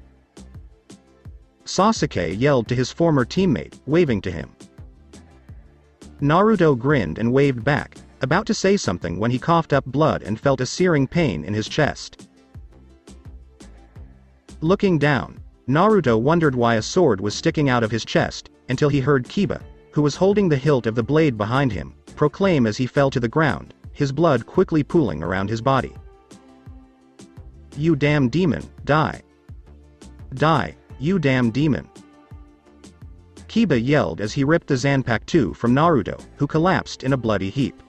Sasuke yelled to his former teammate, waving to him. Naruto grinned and waved back, about to say something when he coughed up blood and felt a searing pain in his chest. Looking down, Naruto wondered why a sword was sticking out of his chest, until he heard Kiba, who was holding the hilt of the blade behind him, proclaim as he fell to the ground, his blood quickly pooling around his body. "You damn demon, die. Die, you damn demon." Kiba yelled as he ripped the Zanpakuto from Naruto, who collapsed in a bloody heap.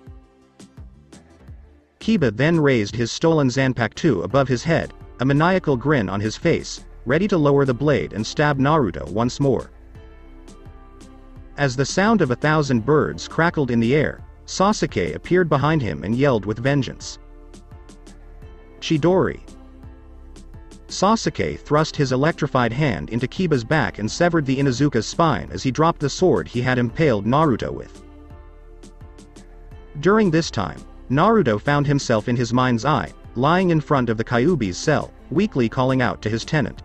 Kiba then raised his stolen Zanpakuto above his head, a maniacal grin on his face, ready to lower the blade and stab Naruto once more. As the sound of 1,000 birds crackled in the air, Sasuke appeared behind him and yelled with vengeance. "Chidori." Sasuke thrust his electrified hand into Kiba's back and severed the Inuzuka's spine as he dropped the sword he had impaled Naruto with. During this time, Naruto found himself in his mind's eye, lying in front of the Kyuubi's cell, weakly calling out to his tenant.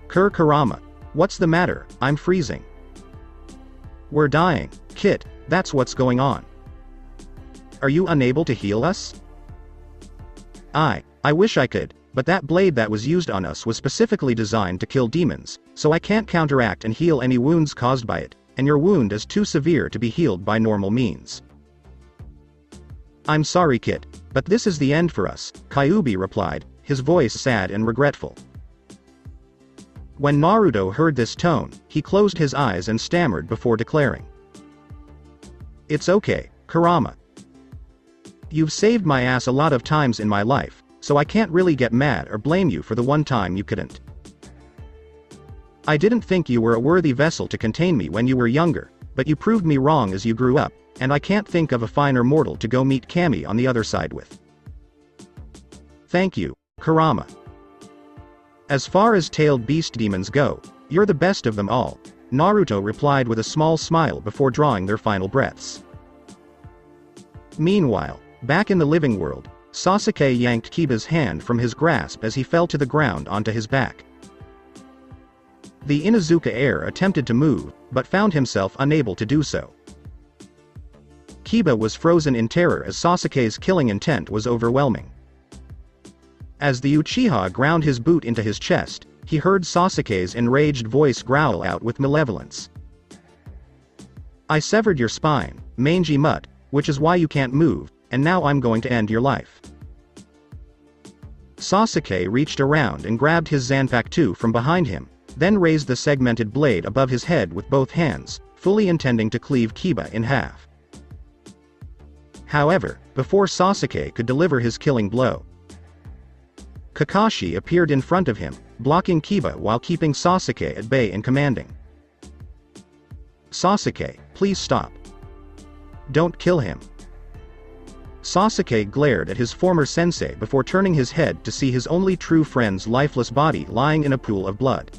"Kurama, what's the matter? I'm freezing." "We're dying, Kit, that's what's going on. Are you unable to heal us?" I wish I could, but that blade that was used on us was specifically designed to kill demons, so I can't counteract and heal any wounds caused by it, and your wound is too severe to be healed by normal means." "I'm sorry Kit, but this is the end for us," Kyuubi replied, his voice sad and regretful. When Naruto heard this tone, he closed his eyes and stammered before declaring. "It's okay, Kurama. You've saved my ass a lot of times in my life, so I can't really get mad or blame you for the one time you couldn't. I didn't think you were a worthy vessel to contain me when you were younger, but you proved me wrong as you grew up, and I can't think of a finer mortal to go meet Kami on the other side with. Thank you, Kurama. As far as tailed beast demons go, you're the best of them all, Naruto replied with a small smile before drawing their final breaths. Meanwhile, back in the living world, Sasuke yanked Kiba's hand from his grasp as he fell to the ground onto his back. The Inuzuka heir attempted to move, but found himself unable to do so. Kiba was frozen in terror as Sasuke's killing intent was overwhelming. As the Uchiha ground his boot into his chest, he heard Sasuke's enraged voice growl out with malevolence. I severed your spine, mangy mutt, which is why you can't move, and now I'm going to end your life. Sasuke reached around and grabbed his Zanpakuto from behind him, then raised the segmented blade above his head with both hands, fully intending to cleave Kiba in half. However, before Sasuke could deliver his killing blow, Kakashi appeared in front of him, blocking Kiba while keeping Sasuke at bay and commanding. Sasuke, please stop. Don't kill him. Sasuke glared at his former sensei before turning his head to see his only true friend's lifeless body lying in a pool of blood.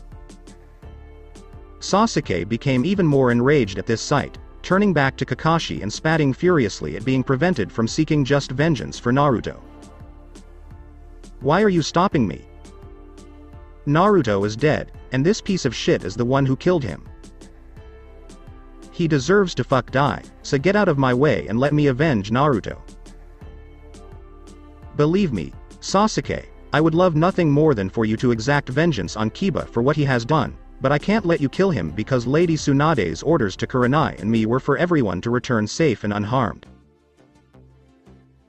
Sasuke became even more enraged at this sight, turning back to Kakashi and spatting furiously at being prevented from seeking just vengeance for Naruto. Why are you stopping me? Naruto is dead, and this piece of shit is the one who killed him. He deserves to fuck die, so get out of my way and let me avenge Naruto. Believe me, Sasuke, I would love nothing more than for you to exact vengeance on Kiba for what he has done, but I can't let you kill him because Lady Tsunade's orders to Kurenai and me were for everyone to return safe and unharmed.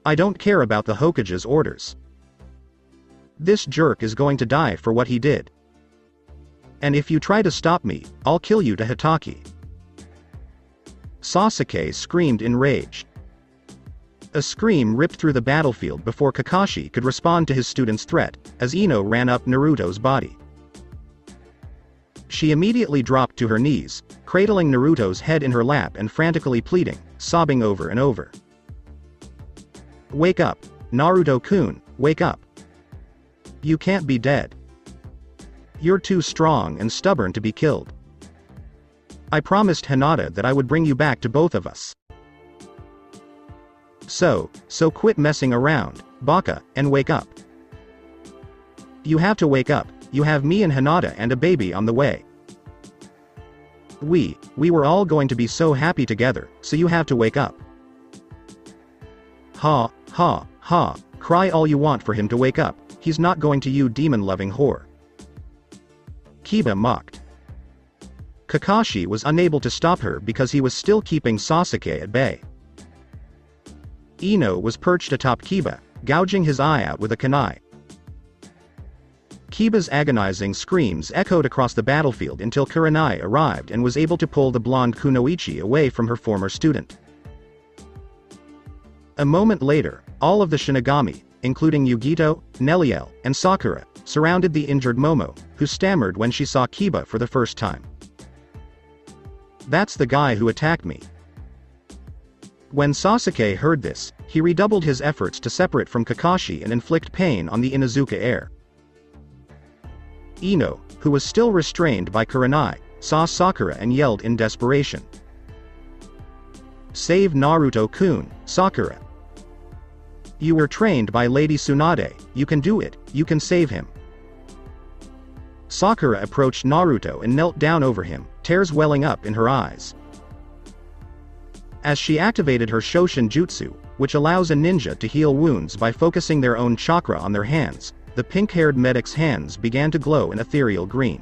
I don't care about the Hokage's orders. This jerk is going to die for what he did. And if you try to stop me, I'll kill you to Hitaki. Sasuke screamed in rage. A scream ripped through the battlefield before Kakashi could respond to his student's threat, as Ino ran up Naruto's body. She immediately dropped to her knees, cradling Naruto's head in her lap and frantically pleading, sobbing over and over. Wake up, Naruto-kun, wake up. You can't be dead. You're too strong and stubborn to be killed. I promised Hinata that I would bring you back to both of us. So quit messing around, Baka, and wake up. You have to wake up, you have me and Hinata and a baby on the way. We were all going to be so happy together, so you have to wake up. Ha, ha, ha, cry all you want for him to wake up, he's not going to, you demon-loving whore. Kiba mocked. Kakashi was unable to stop her because he was still keeping Sasuke at bay. Ino was perched atop Kiba, gouging his eye out with a kunai. Kiba's agonizing screams echoed across the battlefield until Kurenai arrived and was able to pull the blonde Kunoichi away from her former student. A moment later, all of the Shinigami, including Yugito, Neliel, and Sakura, surrounded the injured Momo, who stammered when she saw Kiba for the first time. That's the guy who attacked me. When Sasuke heard this, he redoubled his efforts to separate from Kakashi and inflict pain on the Inuzuka heir. Ino, who was still restrained by Kurenai, saw Sakura and yelled in desperation. Save Naruto-kun, Sakura. You were trained by Lady Tsunade, you can do it, you can save him. Sakura approached Naruto and knelt down over him, tears welling up in her eyes. As she activated her Shoshin Jutsu, which allows a ninja to heal wounds by focusing their own chakra on their hands, the pink-haired medic's hands began to glow an ethereal green.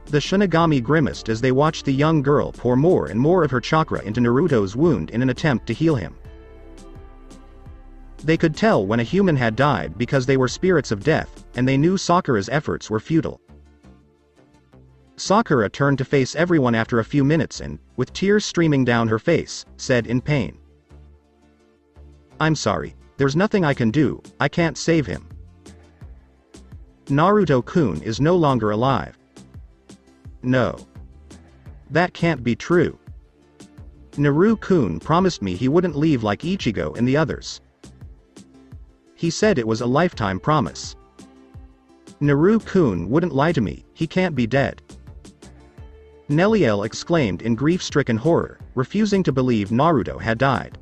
The Shinigami grimaced as they watched the young girl pour more and more of her chakra into Naruto's wound in an attempt to heal him. They could tell when a human had died because they were spirits of death, and they knew Sakura's efforts were futile. Sakura turned to face everyone after a few minutes and, with tears streaming down her face, said in pain. I'm sorry, there's nothing I can do, I can't save him. Naruto-kun is no longer alive. No. That can't be true. Naru-kun promised me he wouldn't leave like Ichigo and the others. He said it was a lifetime promise. Naru-kun wouldn't lie to me, he can't be dead. Nell exclaimed in grief-stricken horror, refusing to believe Naruto had died.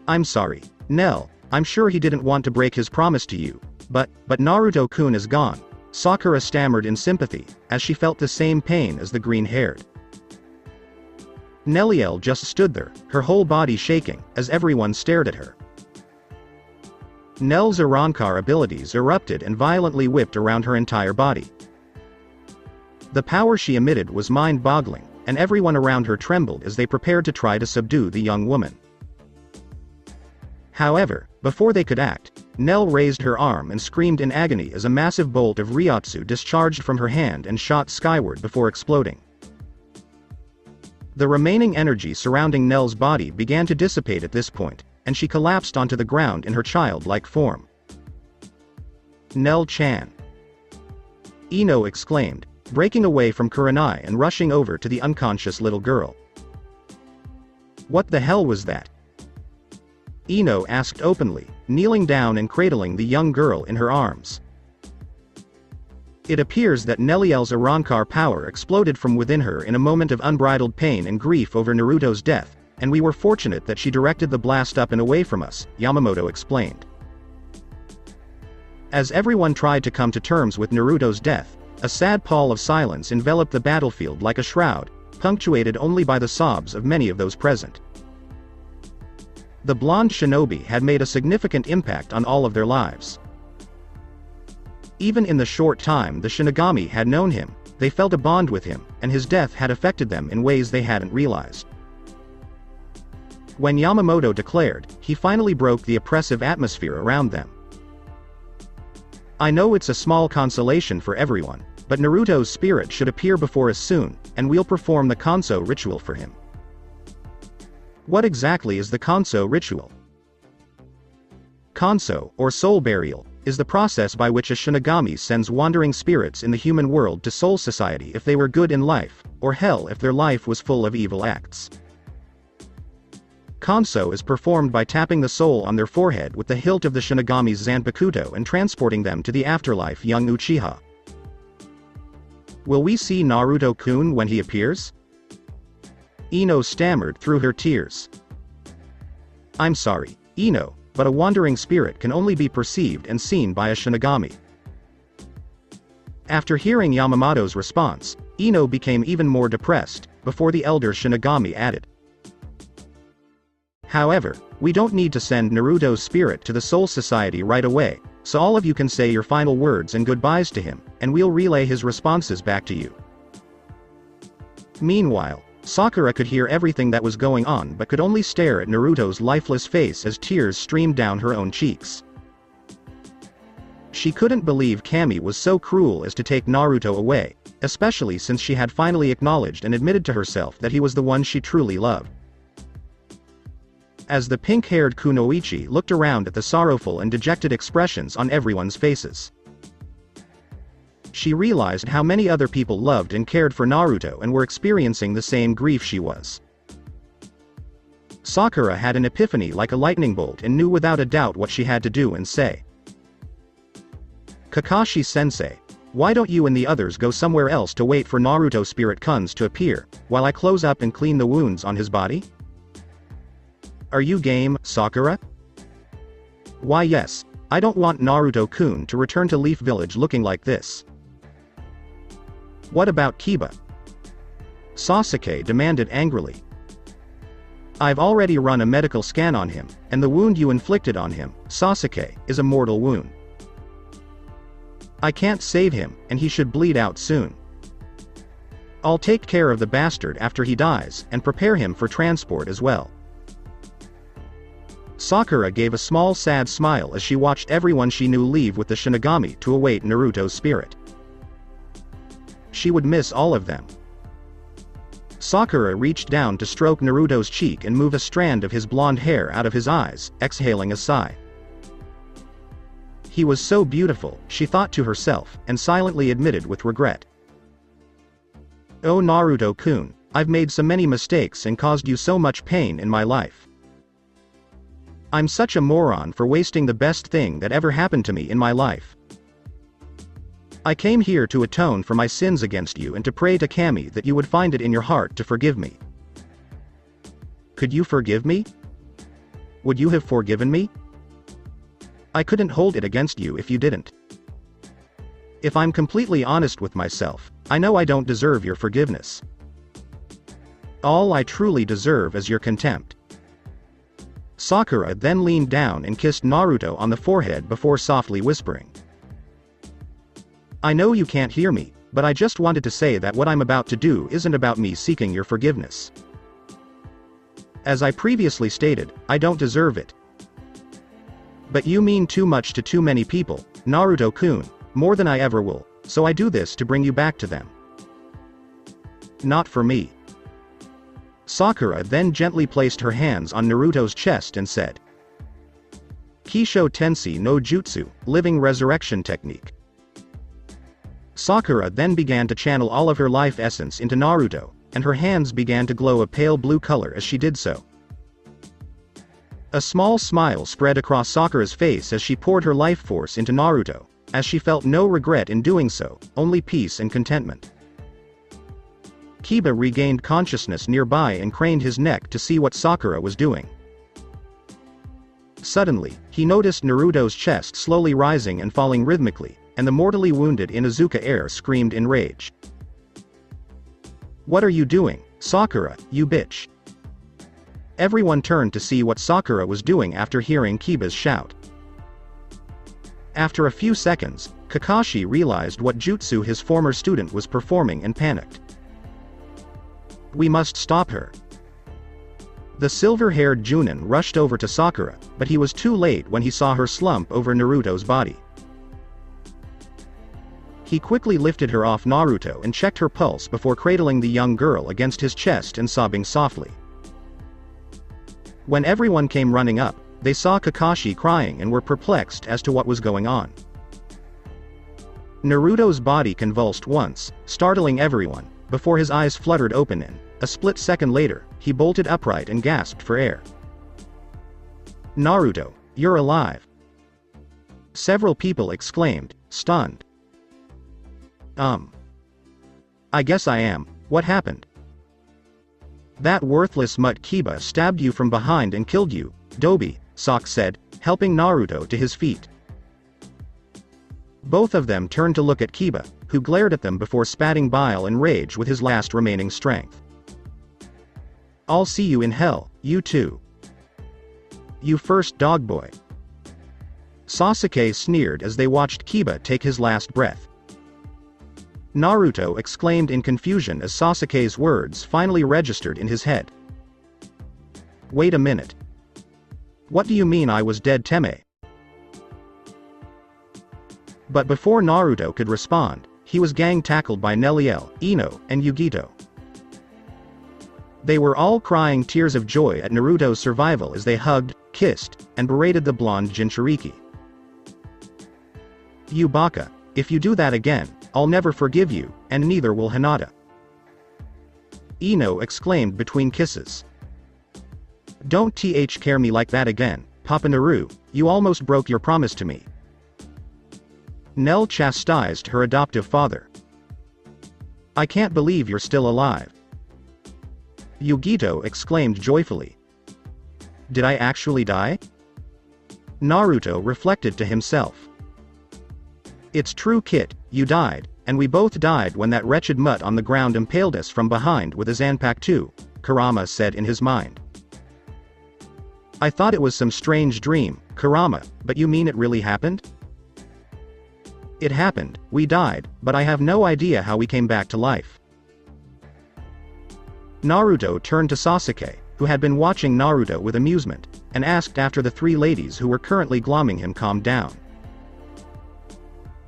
I'm sorry, Nell, I'm sure he didn't want to break his promise to you, but Naruto-kun is gone, Sakura stammered in sympathy, as she felt the same pain as the green-haired. Nell just stood there, her whole body shaking, as everyone stared at her. Nell's Arankar abilities erupted and violently whipped around her entire body. The power she emitted was mind-boggling, and everyone around her trembled as they prepared to try to subdue the young woman. However, before they could act, Nell raised her arm and screamed in agony as a massive bolt of Ryotsu discharged from her hand and shot skyward before exploding. The remaining energy surrounding Nell's body began to dissipate at this point, and she collapsed onto the ground in her childlike form. Nell-chan! Ino exclaimed, breaking away from Kurenai and rushing over to the unconscious little girl. What the hell was that? Ino asked openly, kneeling down and cradling the young girl in her arms. It appears that Nell's Arankar power exploded from within her in a moment of unbridled pain and grief over Naruto's death, and we were fortunate that she directed the blast up and away from us, Yamamoto explained. As everyone tried to come to terms with Naruto's death, a sad pall of silence enveloped the battlefield like a shroud, punctuated only by the sobs of many of those present. The blonde shinobi had made a significant impact on all of their lives. Even in the short time the Shinigami had known him, they felt a bond with him, and his death had affected them in ways they hadn't realized. When Yamamoto declared, he finally broke the oppressive atmosphere around them. I know it's a small consolation for everyone, but Naruto's spirit should appear before us soon, and we'll perform the Kanso ritual for him. What exactly is the Kanso ritual? Kanso, or soul burial, is the process by which a Shinigami sends wandering spirits in the human world to Soul Society if they were good in life, or hell if their life was full of evil acts. Kanso is performed by tapping the soul on their forehead with the hilt of the Shinigami's Zanpakuto and transporting them to the afterlife young Uchiha. Will we see Naruto-kun when he appears? Ino stammered through her tears. I'm sorry, Ino, but a wandering spirit can only be perceived and seen by a Shinigami. After hearing Yamamoto's response, Ino became even more depressed, before the elder Shinigami added. However, we don't need to send Naruto's spirit to the Soul Society right away, so all of you can say your final words and goodbyes to him, and we'll relay his responses back to you. Meanwhile, Sakura could hear everything that was going on but could only stare at Naruto's lifeless face as tears streamed down her own cheeks. She couldn't believe Kami was so cruel as to take Naruto away, especially since she had finally acknowledged and admitted to herself that he was the one she truly loved. As the pink-haired Kunoichi looked around at the sorrowful and dejected expressions on everyone's faces, she realized how many other people loved and cared for Naruto and were experiencing the same grief she was. Sakura had an epiphany like a lightning bolt and knew without a doubt what she had to do and say. Kakashi-sensei, why don't you and the others go somewhere else to wait for Naruto Spirit Kuns to appear, while I close up and clean the wounds on his body? Are you game, Sakura? Why yes, I don't want Naruto-kun to return to Leaf Village looking like this. What about Kiba? Sasuke demanded angrily. I've already run a medical scan on him, and the wound you inflicted on him, Sasuke, is a mortal wound. I can't save him, and he should bleed out soon. I'll take care of the bastard after he dies, and prepare him for transport as well. Sakura gave a small sad smile as she watched everyone she knew leave with the Shinigami to await Naruto's spirit. She would miss all of them. Sakura reached down to stroke Naruto's cheek and move a strand of his blonde hair out of his eyes, exhaling a sigh. He was so beautiful, she thought to herself, and silently admitted with regret. Oh Naruto-kun, I've made so many mistakes and caused you so much pain in my life. I'm such a moron for wasting the best thing that ever happened to me in my life. I came here to atone for my sins against you and to pray to Kami that you would find it in your heart to forgive me. Could you forgive me? Would you have forgiven me? I couldn't hold it against you if you didn't. If I'm completely honest with myself, I know I don't deserve your forgiveness. All I truly deserve is your contempt. Sakura then leaned down and kissed Naruto on the forehead before softly whispering. I know you can't hear me, but I just wanted to say that what I'm about to do isn't about me seeking your forgiveness. As I previously stated, I don't deserve it. But you mean too much to too many people, Naruto-kun, more than I ever will, so I do this to bring you back to them. Not for me. Sakura then gently placed her hands on Naruto's chest and said, Kisho Tensei no Jutsu, living resurrection technique. Sakura then began to channel all of her life essence into Naruto, and her hands began to glow a pale blue color as she did so. A small smile spread across Sakura's face as she poured her life force into Naruto, as she felt no regret in doing so, only peace and contentment. Kiba regained consciousness nearby and craned his neck to see what Sakura was doing. Suddenly, he noticed Naruto's chest slowly rising and falling rhythmically, and the mortally wounded Inuzuka heir screamed in rage. What are you doing, Sakura, you bitch? Everyone turned to see what Sakura was doing after hearing Kiba's shout. After a few seconds, Kakashi realized what jutsu his former student was performing and panicked. We must stop her. The silver-haired Junin rushed over to Sakura, but he was too late when he saw her slump over Naruto's body. He quickly lifted her off Naruto and checked her pulse before cradling the young girl against his chest and sobbing softly. When everyone came running up, they saw Kakashi crying and were perplexed as to what was going on. Naruto's body convulsed once, startling everyone, before his eyes fluttered open and, a split second later, he bolted upright and gasped for air. Naruto, you're alive! Several people exclaimed, stunned. I guess I am. What happened? That worthless mutt Kiba stabbed you from behind and killed you, Dobi, Sok said, helping Naruto to his feet. Both of them turned to look at Kiba, who glared at them before spatting bile and rage with his last remaining strength. I'll see you in hell, you too. You first, dog boy. Sasuke sneered as they watched Kiba take his last breath. Naruto exclaimed in confusion as Sasuke's words finally registered in his head. Wait a minute. What do you mean I was dead, Teme? But before Naruto could respond, he was gang-tackled by Neliel, Ino, and Yugito. They were all crying tears of joy at Naruto's survival as they hugged, kissed, and berated the blonde Jinchuriki. You baka, if you do that again, I'll never forgive you, and neither will Hinata. Ino exclaimed between kisses. Don't care me like that again, Papa Naru, you almost broke your promise to me. Nell chastised her adoptive father. I can't believe you're still alive. Yugito exclaimed joyfully. Did I actually die? Naruto reflected to himself. It's true, Kit, you died, and we both died when that wretched mutt on the ground impaled us from behind with a Zanpakuto, Kurama said in his mind. I thought it was some strange dream, Kurama, but you mean it really happened? It happened, we died, but I have no idea how we came back to life. Naruto turned to Sasuke, who had been watching Naruto with amusement, and asked after the three ladies who were currently glomming him calmed down.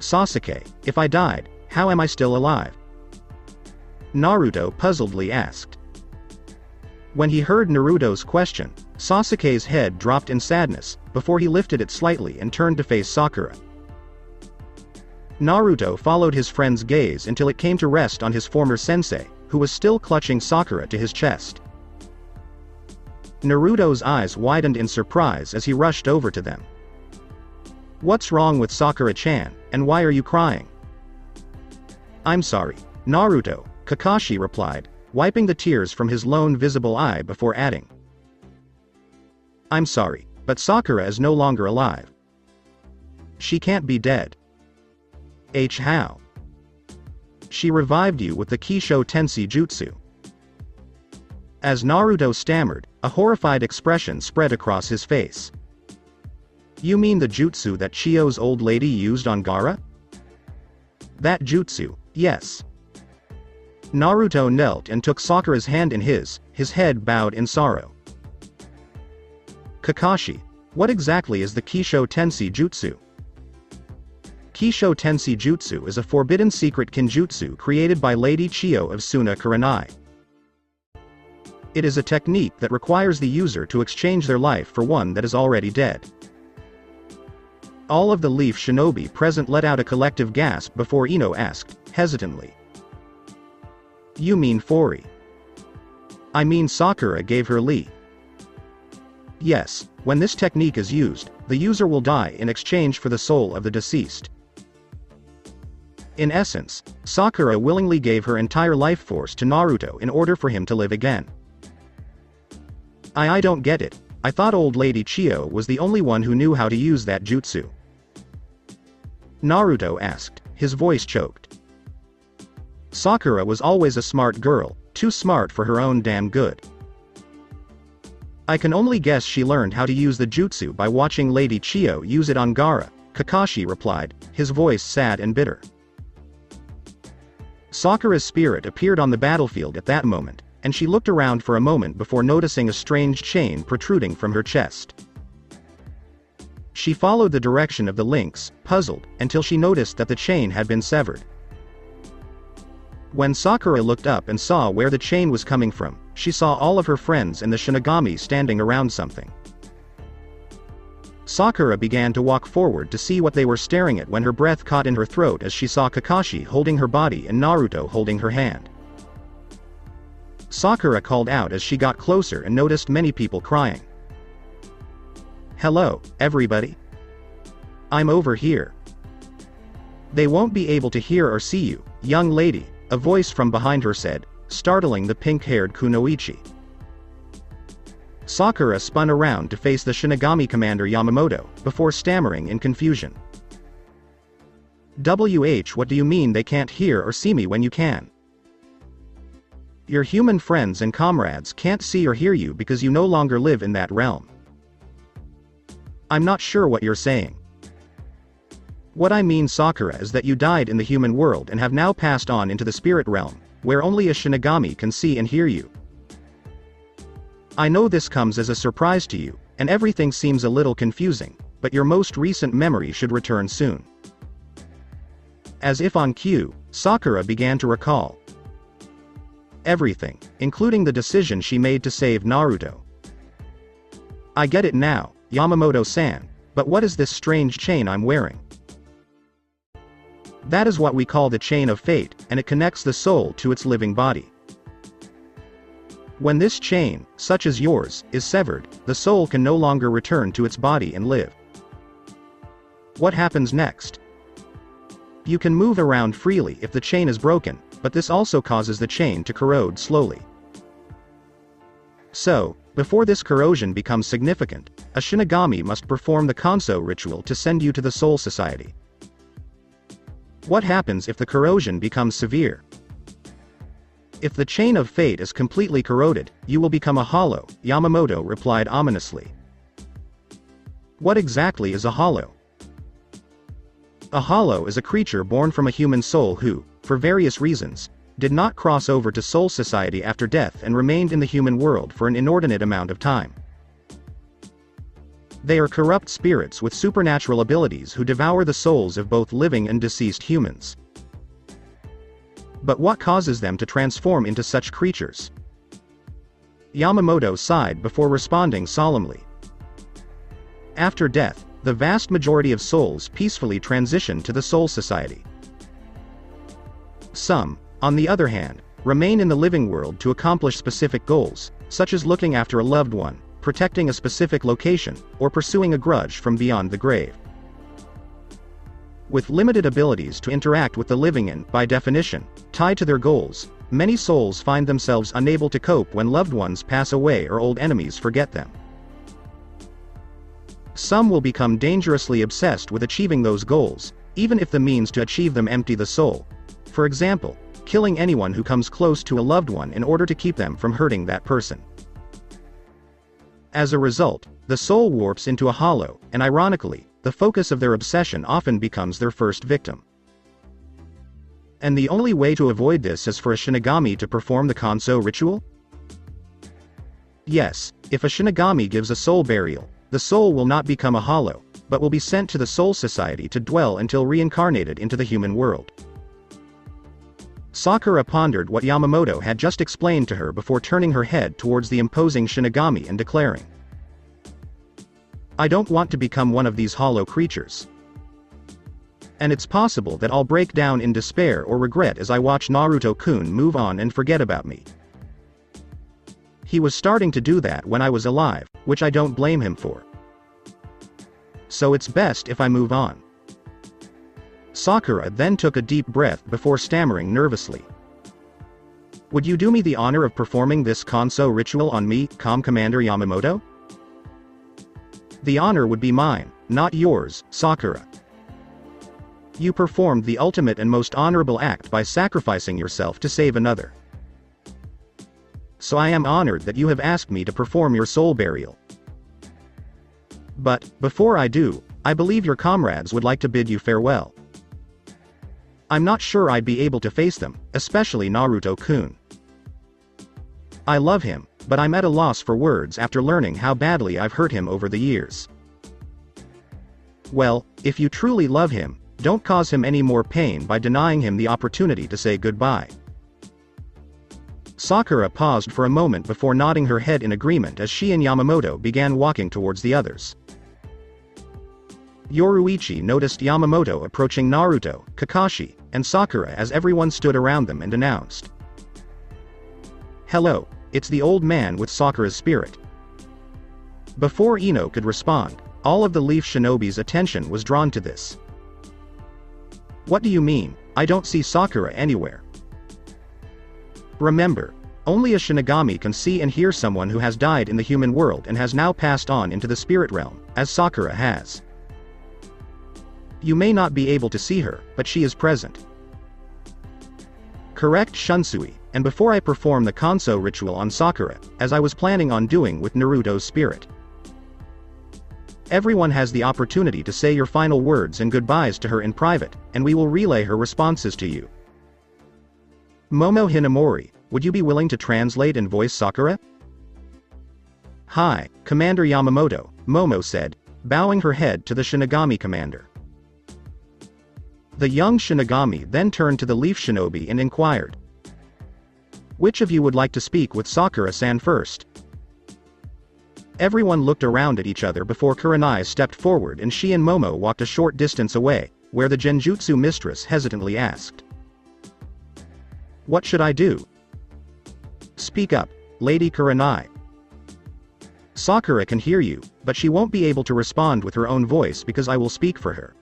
Sasuke, if I died, how am I still alive? Naruto puzzledly asked. When he heard Naruto's question, Sasuke's head dropped in sadness, before he lifted it slightly and turned to face Sakura. Naruto followed his friend's gaze until it came to rest on his former sensei, who was still clutching Sakura to his chest. Naruto's eyes widened in surprise as he rushed over to them. "What's wrong with Sakura-chan, and why are you crying?" "I'm sorry, Naruto," Kakashi replied, wiping the tears from his lone visible eye before adding. "I'm sorry, but Sakura is no longer alive. She can't be dead." "How?" "She revived you with the Kisho Tensei Jutsu." As Naruto stammered, a horrified expression spread across his face. "You mean the jutsu that Chiyo's old lady used on Gaara?" "That jutsu, yes." Naruto knelt and took Sakura's hand in his head bowed in sorrow. "Kakashi, what exactly is the Kisho Tensei Jutsu?" Kisho Tensei Jutsu is a forbidden secret kinjutsu created by Lady Chiyo of Suna Kurenai. It is a technique that requires the user to exchange their life for one that is already dead. All of the Leaf Shinobi present let out a collective gasp before Ino asked, hesitantly. "You mean Fori?" "I mean Sakura gave her Lee." "Yes, when this technique is used, the user will die in exchange for the soul of the deceased." In essence, Sakura willingly gave her entire life force to Naruto in order for him to live again. I don't get it. I thought old Lady Chiyo was the only one who knew how to use that jutsu." Naruto asked, his voice choked. "Sakura was always a smart girl, too smart for her own damn good. I can only guess she learned how to use the jutsu by watching Lady Chiyo use it on Gaara," Kakashi replied, his voice sad and bitter. Sakura's spirit appeared on the battlefield at that moment, and she looked around for a moment before noticing a strange chain protruding from her chest. She followed the direction of the links, puzzled, until she noticed that the chain had been severed. When Sakura looked up and saw where the chain was coming from, she saw all of her friends and the Shinigami standing around something. Sakura began to walk forward to see what they were staring at when her breath caught in her throat as she saw Kakashi holding her body and Naruto holding her hand. Sakura called out as she got closer and noticed many people crying. "Hello, everybody. I'm over here." "They won't be able to hear or see you, young lady," a voice from behind her said, startling the pink-haired Kunoichi. Sakura spun around to face the Shinigami commander Yamamoto, before stammering in confusion. What do you mean they can't hear or see me when you can? Your human friends and comrades can't see or hear you because you no longer live in that realm. I'm not sure what you're saying. What I mean, Sakura, is that you died in the human world and have now passed on into the spirit realm, where only a Shinigami can see and hear you. I know this comes as a surprise to you, and everything seems a little confusing, but your most recent memory should return soon. As if on cue, Sakura began to recall everything, including the decision she made to save Naruto. I get it now, Yamamoto-san, but what is this strange chain I'm wearing? That is what we call the chain of fate, and it connects the soul to its living body. When this chain, such as yours, is severed, the soul can no longer return to its body and live. What happens next? You can move around freely if the chain is broken, but this also causes the chain to corrode slowly. So, before this corrosion becomes significant, a Shinigami must perform the Kanso ritual to send you to the Soul Society. What happens if the corrosion becomes severe? If the chain of fate is completely corroded, you will become a hollow, Yamamoto replied ominously. What exactly is a hollow? A hollow is a creature born from a human soul who, for various reasons, did not cross over to Soul Society after death and remained in the human world for an inordinate amount of time. They are corrupt spirits with supernatural abilities who devour the souls of both living and deceased humans. But what causes them to transform into such creatures? Yamamoto sighed before responding solemnly. After death, the vast majority of souls peacefully transition to the Soul Society. Some, on the other hand, remain in the living world to accomplish specific goals, such as looking after a loved one, protecting a specific location, or pursuing a grudge from beyond the grave. With limited abilities to interact with the living and, by definition, tied to their goals, many souls find themselves unable to cope when loved ones pass away or old enemies forget them. Some will become dangerously obsessed with achieving those goals, even if the means to achieve them empty the soul. For example, killing anyone who comes close to a loved one in order to keep them from hurting that person. As a result, the soul warps into a hollow, and ironically, the focus of their obsession often becomes their first victim. And the only way to avoid this is for a Shinigami to perform the Kanso ritual? Yes, if a Shinigami gives a soul burial, the soul will not become a hollow, but will be sent to the Soul Society to dwell until reincarnated into the human world. Sakura pondered what Yamamoto had just explained to her before turning her head towards the imposing Shinigami and declaring, "I don't want to become one of these hollow creatures. And it's possible that I'll break down in despair or regret as I watch Naruto-kun move on and forget about me. He was starting to do that when I was alive, which I don't blame him for. So it's best if I move on." Sakura then took a deep breath before stammering nervously, "Would you do me the honor of performing this Kanso ritual on me, Commander Yamamoto?" "The honor would be mine, not yours, Sakura. You performed the ultimate and most honorable act by sacrificing yourself to save another. So I am honored that you have asked me to perform your soul burial. But, before I do, I believe your comrades would like to bid you farewell. I'm not sure I'd be able to face them, especially Naruto-kun. I love him, but I'm at a loss for words after learning how badly I've hurt him over the years. Well, if you truly love him, don't cause him any more pain by denying him the opportunity to say goodbye." Sakura paused for a moment before nodding her head in agreement as she and Yamamoto began walking towards the others. Yoruichi noticed Yamamoto approaching Naruto, Kakashi, and Sakura as everyone stood around them and announced, "Hello, it's the old man with Sakura's spirit." Before Ino could respond, all of the Leaf Shinobi's attention was drawn to this. "What do you mean? I don't see Sakura anywhere." Remember, only a Shinigami can see and hear someone who has died in the human world and has now passed on into the spirit realm, as Sakura has. You may not be able to see her, but she is present. Correct, Shunsui, and before I perform the Kanso ritual on Sakura, as I was planning on doing with Naruto's spirit. Everyone has the opportunity to say your final words and goodbyes to her in private, and we will relay her responses to you. Momo Hinamori, would you be willing to translate and voice Sakura? "Hi, Commander Yamamoto," Momo said, bowing her head to the Shinigami commander. The young Shinigami then turned to the Leaf Shinobi and inquired, "Which of you would like to speak with Sakura-san first?" Everyone looked around at each other before Kurenai stepped forward and she and Momo walked a short distance away, where the Genjutsu mistress hesitantly asked, "What should I do?" "Speak up, Lady Kurenai. Sakura can hear you, but she won't be able to respond with her own voice because I will speak for her.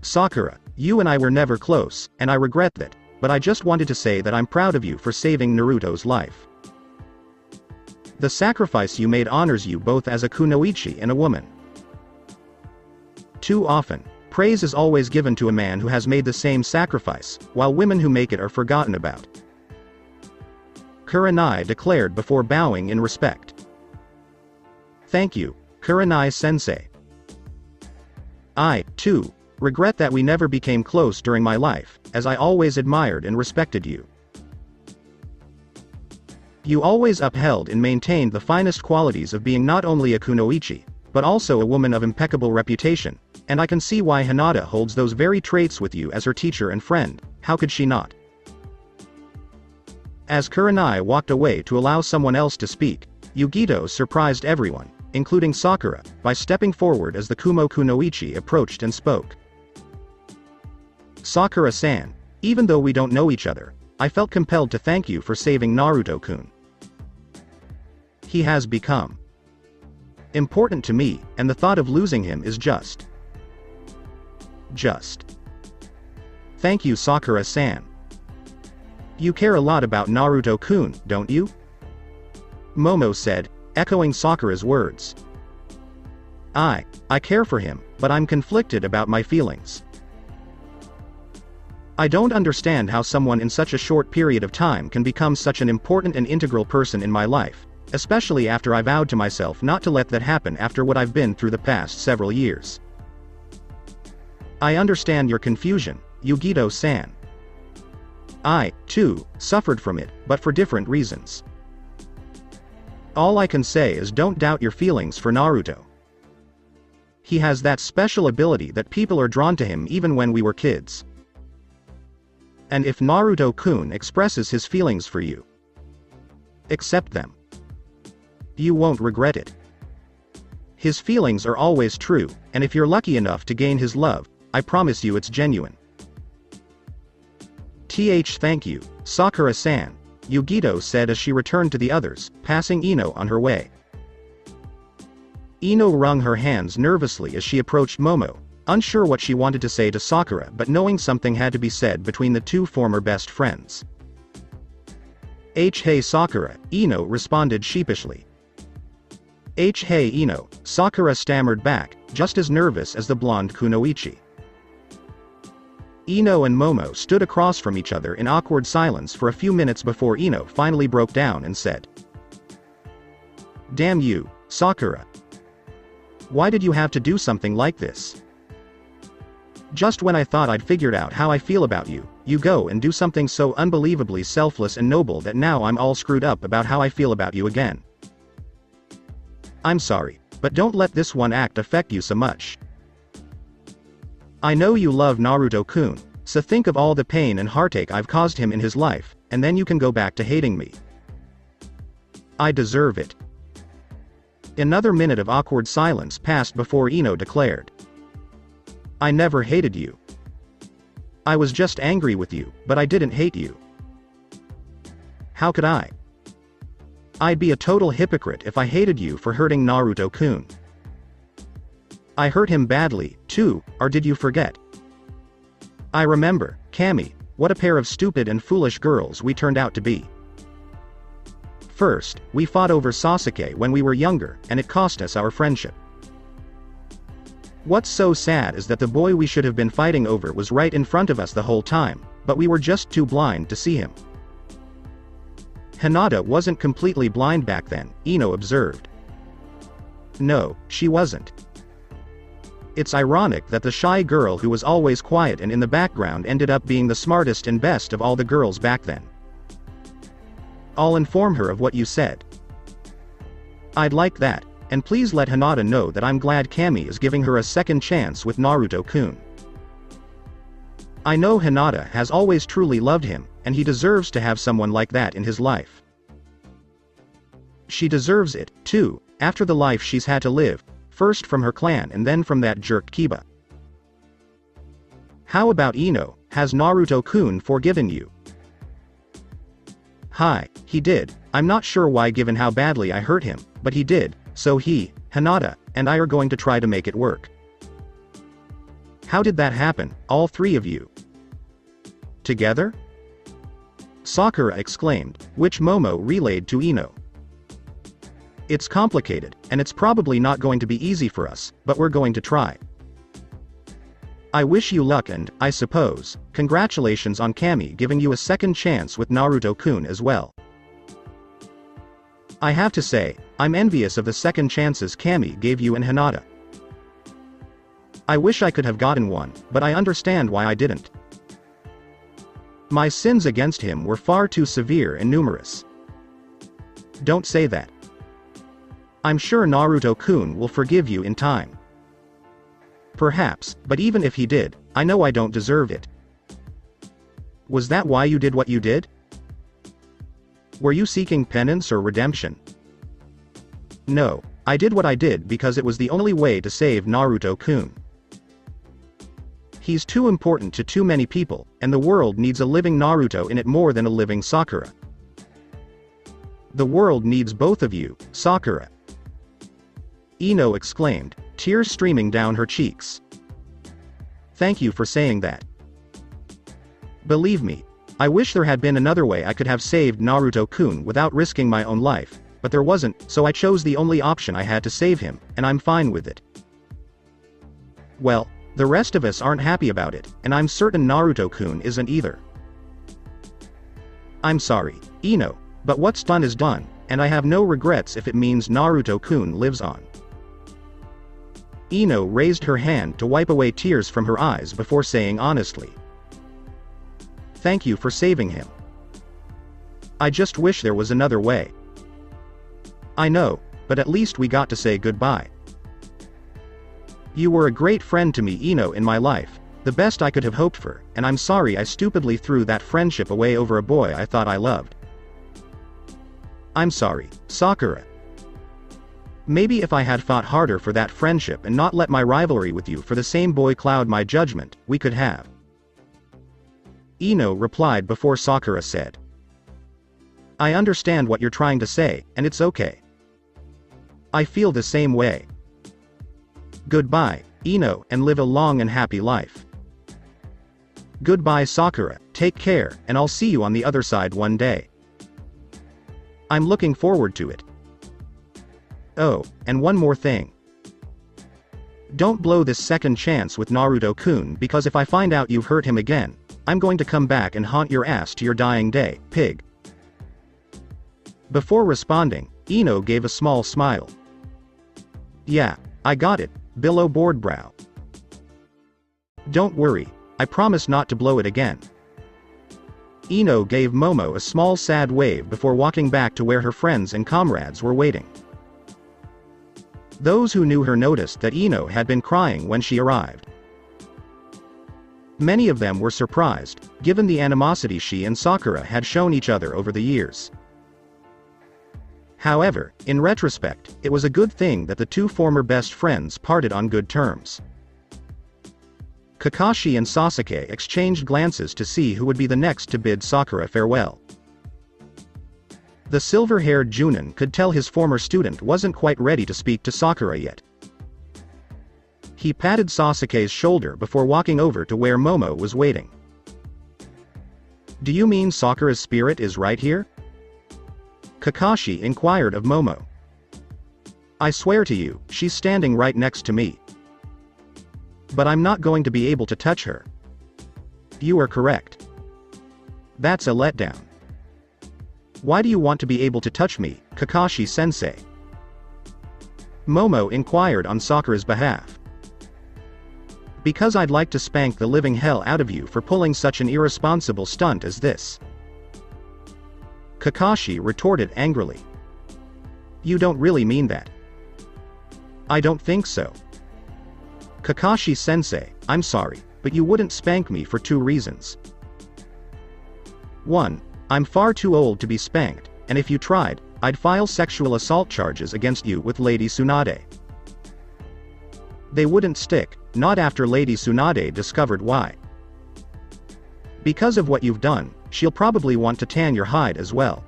Sakura, you and I were never close, and I regret that, but I just wanted to say that I'm proud of you for saving Naruto's life. The sacrifice you made honors you both as a kunoichi and a woman. Too often, praise is always given to a man who has made the same sacrifice, while women who make it are forgotten about," Kurenai declared before bowing in respect. "Thank you, Kurenai-sensei. I, too, regret that we never became close during my life, as I always admired and respected you. You always upheld and maintained the finest qualities of being not only a kunoichi, but also a woman of impeccable reputation, and I can see why Hinata holds those very traits with you as her teacher and friend. How could she not?" As Kurenai walked away to allow someone else to speak, Yugito surprised everyone, including Sakura, by stepping forward as the Kumo Kunoichi approached and spoke. Sakura-san, even though we don't know each other, I felt compelled to thank you for saving Naruto-kun. He has become important to me, and the thought of losing him is just. Thank you, Sakura-san. You care a lot about Naruto-kun, don't you? Momo said, echoing Sakura's words. I care for him, but I'm conflicted about my feelings. I don't understand how someone in such a short period of time can become such an important and integral person in my life, especially after I vowed to myself not to let that happen after what I've been through the past several years. I understand your confusion, Yugito-san. I, too, suffered from it, but for different reasons. All I can say is don't doubt your feelings for Naruto. He has that special ability that people are drawn to him even when we were kids. And if Naruto-kun expresses his feelings for you, accept them. You won't regret it. His feelings are always true, and if you're lucky enough to gain his love, I promise you it's genuine. Thank you, Sakura-san, Yugito said as she returned to the others, passing Ino on her way. Ino wrung her hands nervously as she approached Momo, unsure what she wanted to say to Sakura but knowing something had to be said between the two former best friends. Hey Sakura, Ino responded sheepishly. Hey Ino, Sakura stammered back, just as nervous as the blonde Kunoichi. Ino and Momo stood across from each other in awkward silence for a few minutes before Ino finally broke down and said, Damn you, Sakura. Why did you have to do something like this? Just when I thought I'd figured out how I feel about you, you go and do something so unbelievably selfless and noble that now I'm all screwed up about how I feel about you again. I'm sorry, but don't let this one act affect you so much. I know you love Naruto-kun, so think of all the pain and heartache I've caused him in his life, and then you can go back to hating me. I deserve it. Another minute of awkward silence passed before Ino declared. I never hated you. I was just angry with you, but I didn't hate you. How could I? I'd be a total hypocrite if I hated you for hurting Naruto-kun. I hurt him badly, too, or did you forget? I remember, Kami, what a pair of stupid and foolish girls we turned out to be. First, we fought over Sasuke when we were younger, and it cost us our friendship. What's so sad is that the boy we should have been fighting over was right in front of us the whole time, but we were just too blind to see him. Hinata wasn't completely blind back then, Ino observed. No, she wasn't. It's ironic that the shy girl who was always quiet and in the background ended up being the smartest and best of all the girls back then. I'll inform her of what you said. I'd like that, and please let Hinata know that I'm glad Kami is giving her a second chance with Naruto-kun. I know Hinata has always truly loved him, and he deserves to have someone like that in his life. She deserves it, too, after the life she's had to live, first from her clan and then from that jerk Kiba. How about Ino, has Naruto-kun forgiven you? Hi, he did, I'm not sure why given how badly I hurt him, but he did, so he, Hinata, and I are going to try to make it work. How did that happen, all three of you? Together? Sakura exclaimed, which Momo relayed to Ino. It's complicated, and it's probably not going to be easy for us, but we're going to try. I wish you luck and, I suppose, congratulations on Kami giving you a second chance with Naruto-kun as well. I have to say, I'm envious of the second chances Kami gave you and Hinata. I wish I could have gotten one, but I understand why I didn't. My sins against him were far too severe and numerous. Don't say that. I'm sure Naruto-kun will forgive you in time. Perhaps, but even if he did, I know I don't deserve it. Was that why you did what you did? Were you seeking penance or redemption? No, I did what I did because it was the only way to save Naruto-kun. He's too important to too many people, and the world needs a living Naruto in it more than a living Sakura. The world needs both of you, Sakura. Ino exclaimed, tears streaming down her cheeks. Thank you for saying that. Believe me, I wish there had been another way I could have saved Naruto-kun without risking my own life, but there wasn't, so I chose the only option I had to save him, and I'm fine with it. Well, the rest of us aren't happy about it, and I'm certain Naruto-kun isn't either. I'm sorry, Ino, but what's done is done, and I have no regrets if it means Naruto-kun lives on. Ino raised her hand to wipe away tears from her eyes before saying honestly. Thank you for saving him. I just wish there was another way. I know, but at least we got to say goodbye. You were a great friend to me, Ino, in my life, the best I could have hoped for, and I'm sorry I stupidly threw that friendship away over a boy I thought I loved. I'm sorry, Sakura. Maybe if I had fought harder for that friendship and not let my rivalry with you for the same boy cloud my judgment, we could have. Ino replied before Sakura said. I understand what you're trying to say, and it's okay. I feel the same way. Goodbye, Ino, and live a long and happy life. Goodbye, Sakura, take care, and I'll see you on the other side one day. I'm looking forward to it. Oh, and one more thing. Don't blow this second chance with Naruto-kun, because if I find out you've hurt him again, I'm going to come back and haunt your ass to your dying day, pig. Before responding, Ino gave a small smile. Yeah, I got it, Billow Boardbrow. Don't worry, I promise not to blow it again. Ino gave Momo a small sad wave before walking back to where her friends and comrades were waiting. Those who knew her noticed that Ino had been crying when she arrived. Many of them were surprised, given the animosity she and Sakura had shown each other over the years. However, in retrospect, it was a good thing that the two former best friends parted on good terms. Kakashi and Sasuke exchanged glances to see who would be the next to bid Sakura farewell. The silver-haired Junin could tell his former student wasn't quite ready to speak to Sakura yet. He patted Sasuke's shoulder before walking over to where Momo was waiting. Do you mean Sakura's spirit is right here? Kakashi inquired of Momo. I swear to you, she's standing right next to me. But I'm not going to be able to touch her. You are correct. That's a letdown. Why do you want to be able to touch me, Kakashi-sensei? Momo inquired on Sakura's behalf. Because I'd like to spank the living hell out of you for pulling such an irresponsible stunt as this. Kakashi retorted angrily. You don't really mean that. I don't think so. Kakashi-sensei, I'm sorry, but you wouldn't spank me for two reasons. 1. I'm far too old to be spanked, and if you tried, I'd file sexual assault charges against you with Lady Tsunade. They wouldn't stick, not after Lady Tsunade discovered why. Because of what you've done, she'll probably want to tan your hide as well.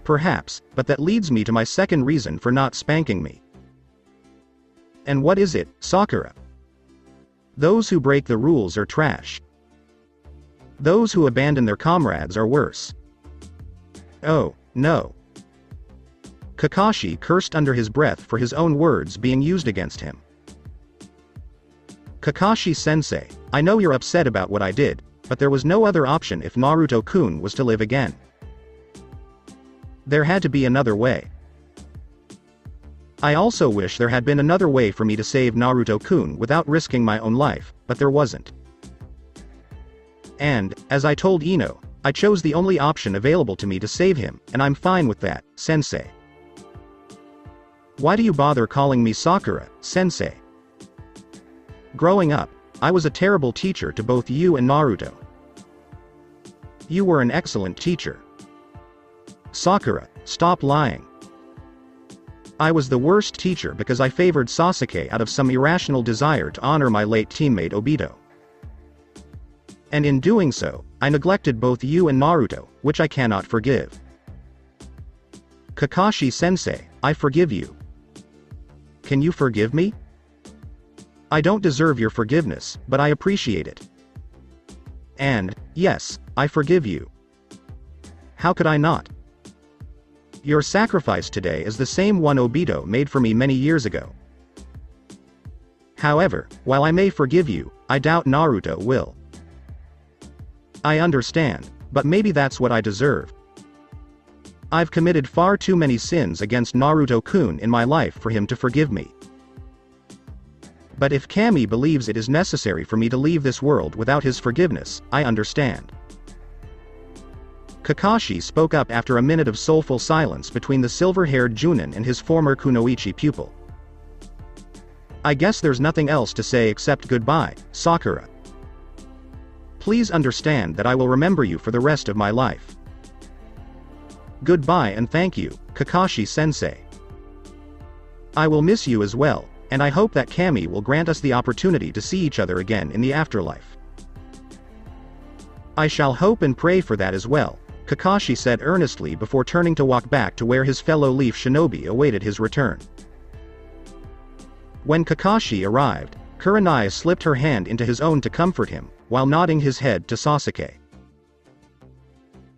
Perhaps, but that leads me to my second reason for not spanking me. And what is it, Sakura? Those who break the rules are trash. Those who abandon their comrades are worse. Oh, no. Kakashi cursed under his breath for his own words being used against him. Kakashi-sensei, I know you're upset about what I did, but there was no other option if Naruto-kun was to live again. There had to be another way. I also wish there had been another way for me to save Naruto-kun without risking my own life, but there wasn't. And, as I told Ino, I chose the only option available to me to save him, and I'm fine with that, sensei. Why do you bother calling me Sakura, sensei? Growing up, I was a terrible teacher to both you and Naruto. You were an excellent teacher. Sakura, stop lying. I was the worst teacher because I favored Sasuke out of some irrational desire to honor my late teammate Obito. And in doing so, I neglected both you and Naruto, which I cannot forgive. Kakashi-sensei, I forgive you. Can you forgive me? I don't deserve your forgiveness, but I appreciate it. And, yes, I forgive you. How could I not? Your sacrifice today is the same one Obito made for me many years ago. However, while I may forgive you, I doubt Naruto will. I understand, but maybe that's what I deserve. I've committed far too many sins against Naruto-kun in my life for him to forgive me. But if Kami believes it is necessary for me to leave this world without his forgiveness, I understand. Kakashi spoke up after a minute of soulful silence between the silver-haired Junin and his former kunoichi pupil. I guess there's nothing else to say except goodbye, Sakura. Please understand that I will remember you for the rest of my life. Goodbye and thank you, Kakashi-sensei. I will miss you as well, and I hope that Kami will grant us the opportunity to see each other again in the afterlife. I shall hope and pray for that as well, Kakashi said earnestly before turning to walk back to where his fellow Leaf Shinobi awaited his return. When Kakashi arrived, Kurenai slipped her hand into his own to comfort him, while nodding his head to Sasuke.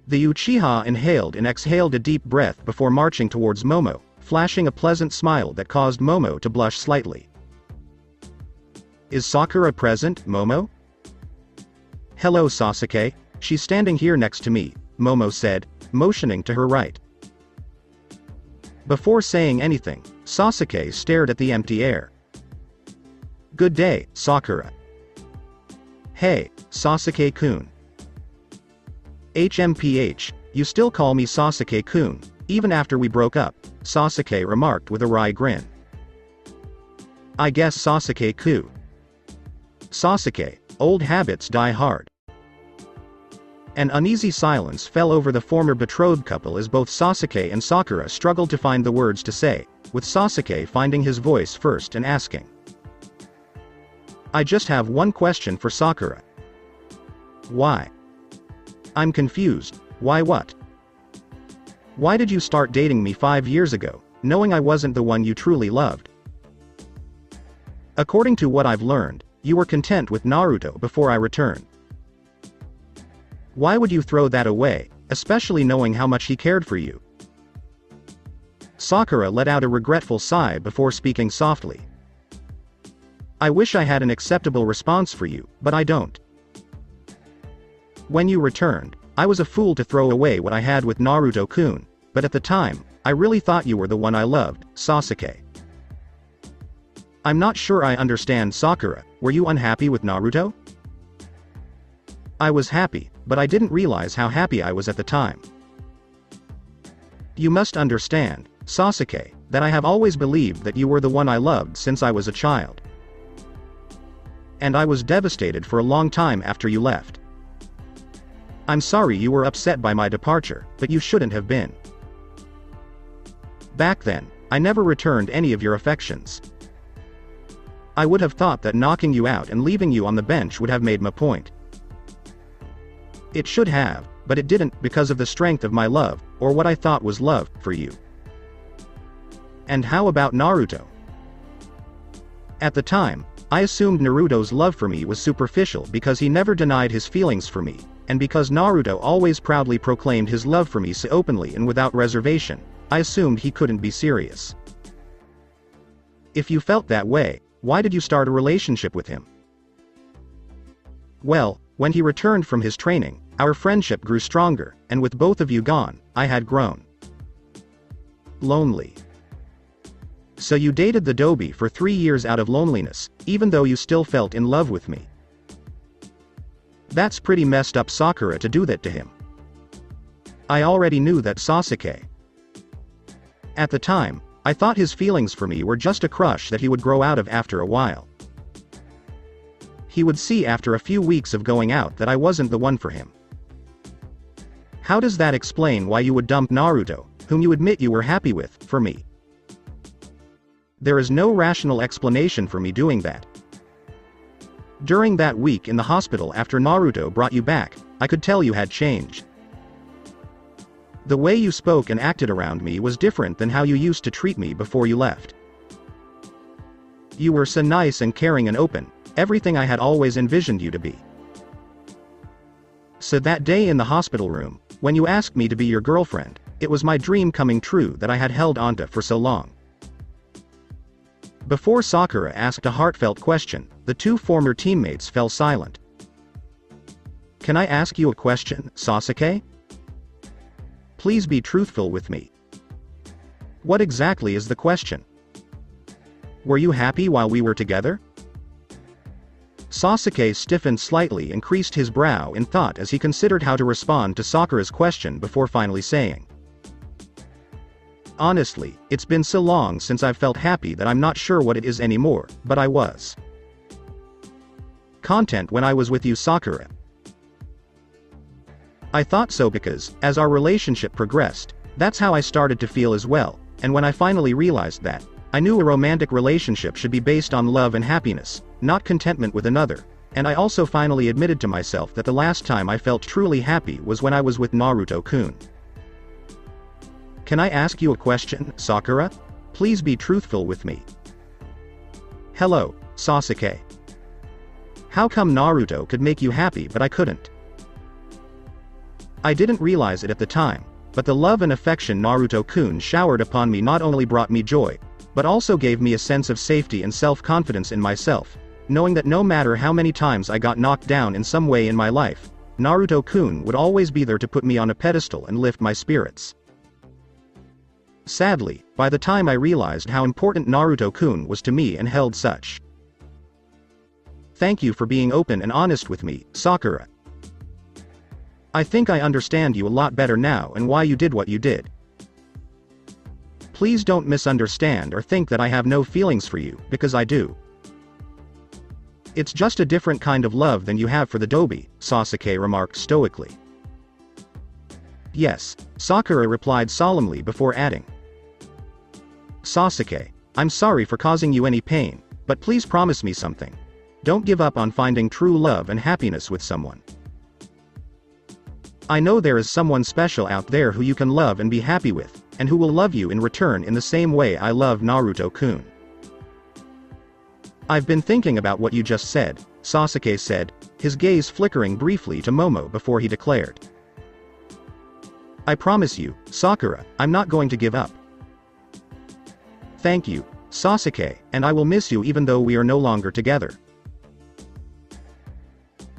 The Uchiha inhaled and exhaled a deep breath before marching towards Momo, flashing a pleasant smile that caused Momo to blush slightly. Is Sakura present, Momo? Hello Sasuke, she's standing here next to me, Momo said, motioning to her right. Before saying anything, Sasuke stared at the empty air. Good day, Sakura. Hey, Sasuke-kun. HMPH, you still call me Sasuke-kun, even after we broke up, Sasuke remarked with a wry grin. I guess Sasuke-kun. Sasuke, old habits die hard. An uneasy silence fell over the former betrothed couple as both Sasuke and Sakura struggled to find the words to say, with Sasuke finding his voice first and asking. I just have one question for Sakura. Why? I'm confused, why what? Why did you start dating me 5 years ago, knowing I wasn't the one you truly loved? According to what I've learned, you were content with Naruto before I returned. Why would you throw that away, especially knowing how much he cared for you? Sakura let out a regretful sigh before speaking softly. I wish I had an acceptable response for you, but I don't. When you returned, I was a fool to throw away what I had with Naruto-kun, but at the time, I really thought you were the one I loved, Sasuke. I'm not sure I understand Sakura, were you unhappy with Naruto? I was happy, but I didn't realize how happy I was at the time. You must understand, Sasuke, that I have always believed that you were the one I loved since I was a child. And I was devastated for a long time after you left. I'm sorry you were upset by my departure, but you shouldn't have been. Back then, I never returned any of your affections. I would have thought that knocking you out and leaving you on the bench would have made my point. It should have, but it didn't because of the strength of my love, or what I thought was love, for you. And how about Naruto? At the time, I assumed Naruto's love for me was superficial because he never denied his feelings for me, and because Naruto always proudly proclaimed his love for me so openly and without reservation, I assumed he couldn't be serious. If you felt that way, why did you start a relationship with him? Well, when he returned from his training, our friendship grew stronger, and with both of you gone, I had grown lonely. So you dated the Dobi for 3 years out of loneliness, even though you still felt in love with me. That's pretty messed up, Sakura, to do that to him. I already knew that, Sasuke. At the time, I thought his feelings for me were just a crush that he would grow out of after a while. He would see after a few weeks of going out that I wasn't the one for him. How does that explain why you would dump Naruto, whom you admit you were happy with, for me? There is no rational explanation for me doing that. During that week in the hospital after Naruto brought you back, I could tell you had changed. The way you spoke and acted around me was different than how you used to treat me before you left. You were so nice and caring and open, everything I had always envisioned you to be. So that day in the hospital room, when you asked me to be your girlfriend, it was my dream coming true that I had held onto for so long. Before Sakura asked a heartfelt question, the two former teammates fell silent. Can I ask you a question, Sasuke? Please be truthful with me. What exactly is the question? Were you happy while we were together? Sasuke stiffened slightly and creased his brow in thought as he considered how to respond to Sakura's question before finally saying, honestly, it's been so long since I've felt happy that I'm not sure what it is anymore, but I was content when I was with you, Sakura. I thought so because, as our relationship progressed, that's how I started to feel as well, and when I finally realized that, I knew a romantic relationship should be based on love and happiness, not contentment with another, and I also finally admitted to myself that the last time I felt truly happy was when I was with Naruto-kun. Can I ask you a question, Sakura? Please be truthful with me. Hello, Sasuke. How come Naruto could make you happy but I couldn't? I didn't realize it at the time, but the love and affection Naruto-kun showered upon me not only brought me joy, but also gave me a sense of safety and self-confidence in myself, knowing that no matter how many times I got knocked down in some way in my life, Naruto-kun would always be there to put me on a pedestal and lift my spirits. Sadly, by the time I realized how important Naruto-kun was to me and held such. Thank you for being open and honest with me, Sakura. I think I understand you a lot better now and why you did what you did. Please don't misunderstand or think that I have no feelings for you, because I do. It's just a different kind of love than you have for the Dobi, Sasuke remarked stoically. Yes, Sakura replied solemnly before adding. Sasuke, I'm sorry for causing you any pain, but please promise me something. Don't give up on finding true love and happiness with someone. I know there is someone special out there who you can love and be happy with, and who will love you in return in the same way I love Naruto-kun. I've been thinking about what you just said, Sasuke said, his gaze flickering briefly to Momo before he declared. I promise you, Sakura, I'm not going to give up. Thank you, Sasuke, and I will miss you even though we are no longer together.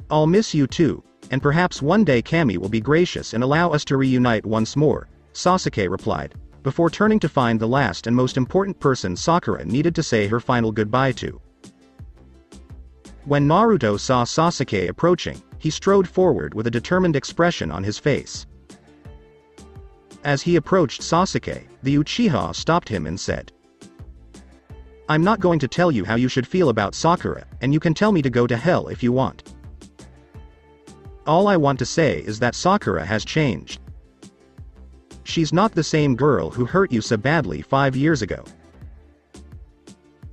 I'll miss you too, and perhaps one day Kami will be gracious and allow us to reunite once more, Sasuke replied, before turning to find the last and most important person Sakura needed to say her final goodbye to. When Naruto saw Sasuke approaching, he strode forward with a determined expression on his face. As he approached Sasuke, the Uchiha stopped him and said, I'm not going to tell you how you should feel about Sakura, and you can tell me to go to hell if you want. All I want to say is that Sakura has changed. She's not the same girl who hurt you so badly 5 years ago.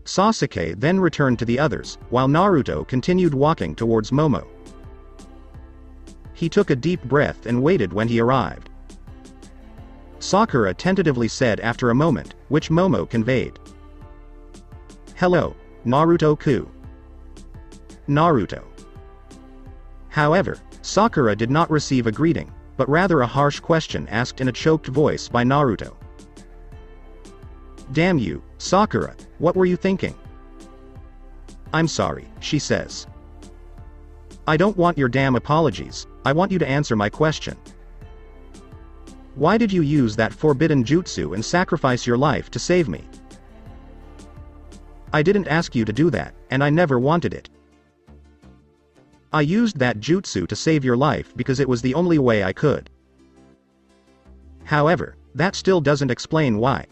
Sasuke then returned to the others, while Naruto continued walking towards Momo. He took a deep breath and waited when he arrived. Sakura tentatively said after a moment, which Momo conveyed. Hello, Naruto-kun. Naruto. However, Sakura did not receive a greeting, but rather a harsh question asked in a choked voice by Naruto. Damn you, Sakura, what were you thinking? I'm sorry, she says. I don't want your damn apologies, I want you to answer my question. Why did you use that forbidden jutsu and sacrifice your life to save me? I didn't ask you to do that, and I never wanted it. I used that jutsu to save your life because it was the only way I could. However, that still doesn't explain why.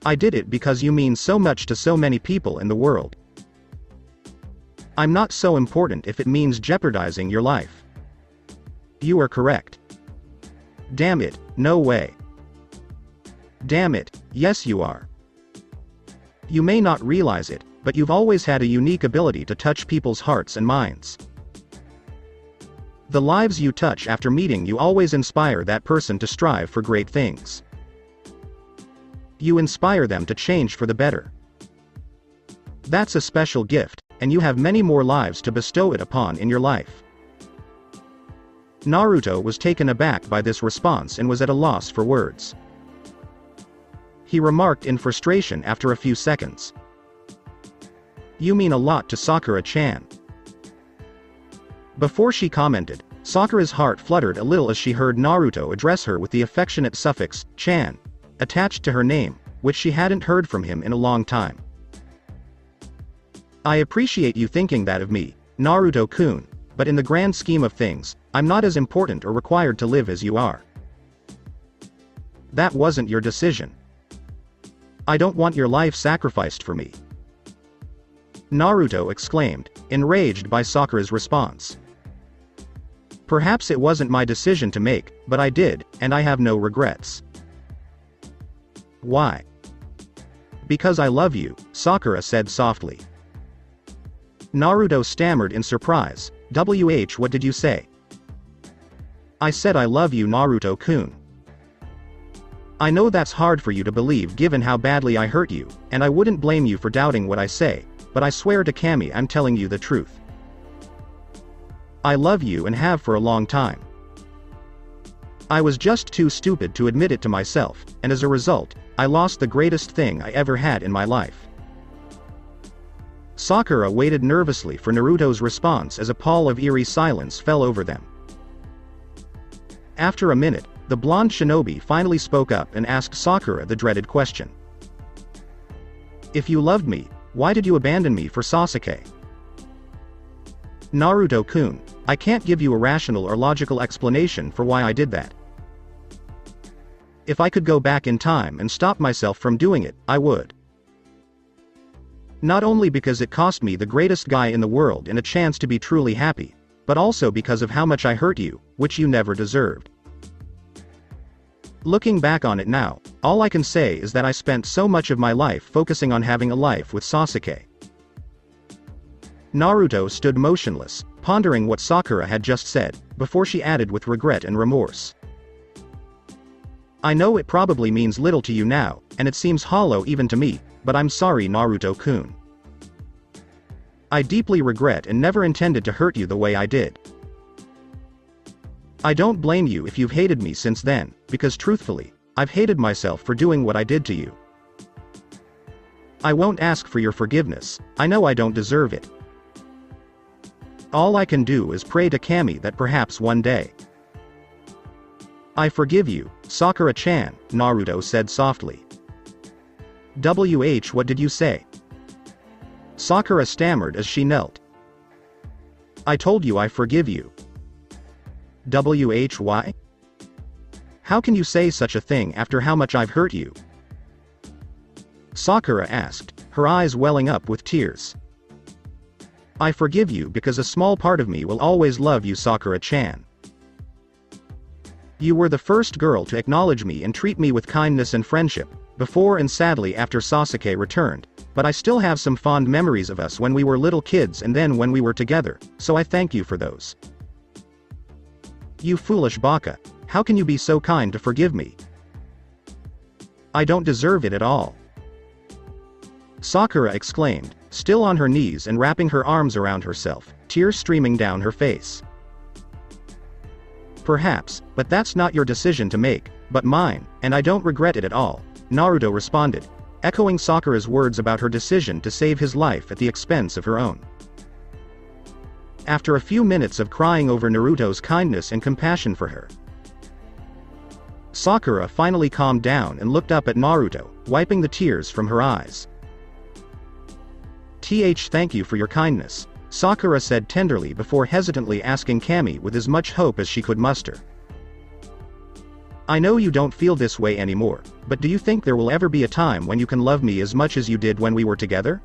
I did it because you mean so much to so many people in the world. I'm not so important if it means jeopardizing your life. You are correct. Damn it, no way. Damn it, yes you are. You may not realize it, but you've always had a unique ability to touch people's hearts and minds. The lives you touch after meeting you always inspire that person to strive for great things. You inspire them to change for the better. That's a special gift, and you have many more lives to bestow it upon in your life. Naruto was taken aback by this response and was at a loss for words. He remarked in frustration after a few seconds. You mean a lot to Sakura-chan. Before she commented, Sakura's heart fluttered a little as she heard Naruto address her with the affectionate suffix, chan, attached to her name, which she hadn't heard from him in a long time. I appreciate you thinking that of me, Naruto-kun, but in the grand scheme of things, I'm not as important or required to live as you are. That wasn't your decision. I don't want your life sacrificed for me. Naruto exclaimed, enraged by Sakura's response. Perhaps it wasn't my decision to make, but I did, and I have no regrets. Why? Because I love you, Sakura said softly. Naruto stammered in surprise, what did you say? I said I love you, Naruto-kun. I know that's hard for you to believe given how badly I hurt you, and I wouldn't blame you for doubting what I say, but I swear to Kami I'm telling you the truth. I love you and have for a long time. I was just too stupid to admit it to myself, and as a result, I lost the greatest thing I ever had in my life. Sakura waited nervously for Naruto's response as a pall of eerie silence fell over them. After a minute, the blonde shinobi finally spoke up and asked Sakura the dreaded question. If you loved me, why did you abandon me for Sasuke? Naruto-kun, I can't give you a rational or logical explanation for why I did that. If I could go back in time and stop myself from doing it, I would. Not only because it cost me the greatest guy in the world and a chance to be truly happy, but also because of how much I hurt you, which you never deserved. Looking back on it now, all I can say is that I spent so much of my life focusing on having a life with Sasuke. Naruto stood motionless, pondering what Sakura had just said, before she added with regret and remorse. I know it probably means little to you now, and it seems hollow even to me, but I'm sorry, Naruto-kun. I deeply regret and never intended to hurt you the way I did. I don't blame you if you've hated me since then, because truthfully, I've hated myself for doing what I did to you. I won't ask for your forgiveness, I know I don't deserve it. All I can do is pray to Kami that perhaps one day. I forgive you, Sakura-chan, Naruto said softly. What did you say? Sakura stammered as she knelt. I told you I forgive you. Why? How can you say such a thing after how much I've hurt you? Sakura asked, her eyes welling up with tears. I forgive you because a small part of me will always love you, Sakura-chan. You were the first girl to acknowledge me and treat me with kindness and friendship, before and sadly after Sasuke returned, but I still have some fond memories of us when we were little kids and then when we were together, so I thank you for those. You foolish baka, how can you be so kind to forgive me? I don't deserve it at all. Sakura exclaimed, still on her knees and wrapping her arms around herself, tears streaming down her face. Perhaps, but that's not your decision to make, but mine, and I don't regret it at all, Naruto responded, echoing Sakura's words about her decision to save his life at the expense of her own. After a few minutes of crying over Naruto's kindness and compassion for her, Sakura finally calmed down and looked up at Naruto, wiping the tears from her eyes. Thank you for your kindness, Sakura said tenderly before hesitantly asking Kami with as much hope as she could muster. I know you don't feel this way anymore, but do you think there will ever be a time when you can love me as much as you did when we were together?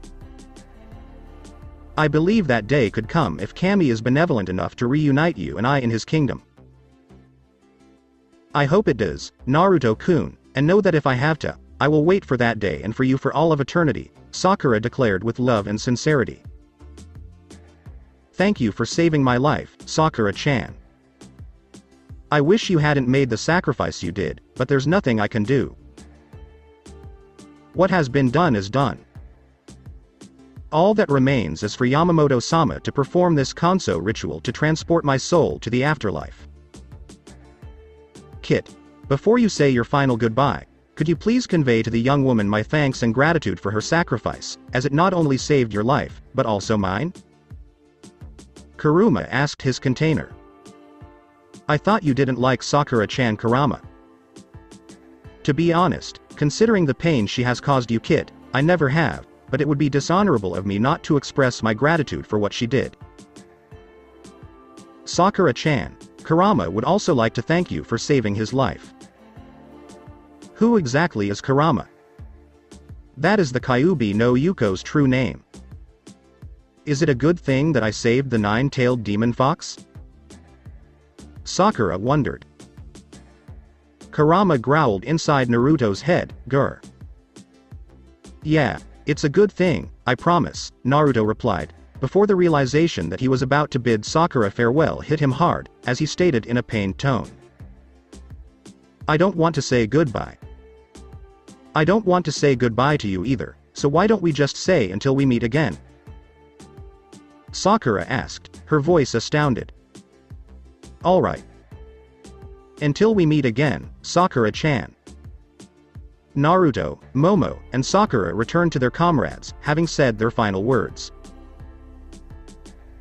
I believe that day could come if Kami is benevolent enough to reunite you and I in his kingdom. I hope it does, Naruto-kun, and know that if I have to, I will wait for that day and for you for all of eternity, Sakura declared with love and sincerity. Thank you for saving my life, Sakura-chan. I wish you hadn't made the sacrifice you did, but there's nothing I can do. What has been done is done. All that remains is for Yamamoto-sama to perform this Kanso ritual to transport my soul to the afterlife. Kit, before you say your final goodbye, could you please convey to the young woman my thanks and gratitude for her sacrifice, as it not only saved your life, but also mine? Kuruma asked his container. I thought you didn't like Sakura-chan Kurama. To be honest, considering the pain she has caused you, Kit, I never have, but it would be dishonorable of me not to express my gratitude for what she did. Sakura-chan, Kurama would also like to thank you for saving his life. Who exactly is Kurama? That is the Kyuubi no Yuko's true name. Is it a good thing that I saved the nine-tailed demon fox? Sakura wondered. Kurama growled inside Naruto's head, grr. Yeah, it's a good thing, I promise, Naruto replied, before the realization that he was about to bid Sakura farewell hit him hard, as he stated in a pained tone. I don't want to say goodbye. I don't want to say goodbye to you either, so why don't we just say until we meet again? Sakura asked, her voice astounded. Alright. Until we meet again, Sakura-chan. Naruto, Momo, and Sakura returned to their comrades, having said their final words.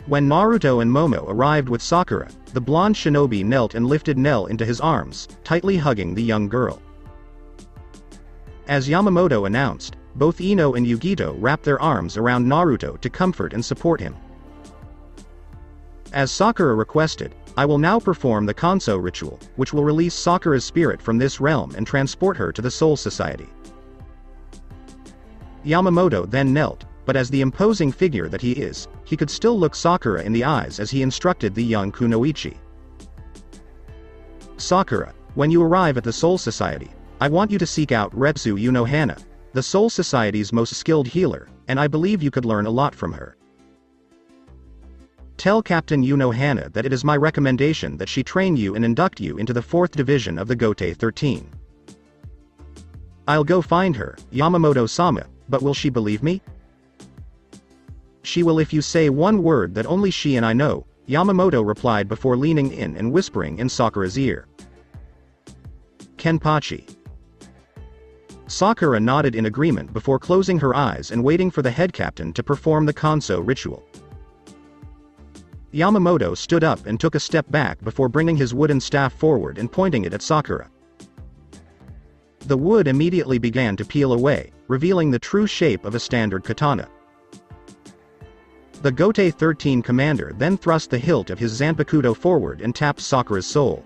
When Naruto and Momo arrived with Sakura, the blonde shinobi knelt and lifted Nell into his arms, tightly hugging the young girl. As Yamamoto announced, both Ino and Yugito wrapped their arms around Naruto to comfort and support him. As Sakura requested, I will now perform the Kanso ritual, which will release Sakura's spirit from this realm and transport her to the Soul Society. Yamamoto then knelt, but as the imposing figure that he is, he could still look Sakura in the eyes as he instructed the young kunoichi. Sakura, when you arrive at the Soul Society, I want you to seek out Retsu Unohana, the Soul Society's most skilled healer, and I believe you could learn a lot from her. Tell Captain Unohana that it is my recommendation that she train you and induct you into the 4th Division of the Gotei 13. I'll go find her, Yamamoto-sama, but will she believe me? She will if you say one word that only she and I know, Yamamoto replied before leaning in and whispering in Sakura's ear. Kenpachi. Sakura nodded in agreement before closing her eyes and waiting for the head captain to perform the Kanso ritual. Yamamoto stood up and took a step back before bringing his wooden staff forward and pointing it at Sakura. The wood immediately began to peel away, revealing the true shape of a standard katana. The Gotei 13 commander then thrust the hilt of his Zanpakuto forward and tapped Sakura's soul.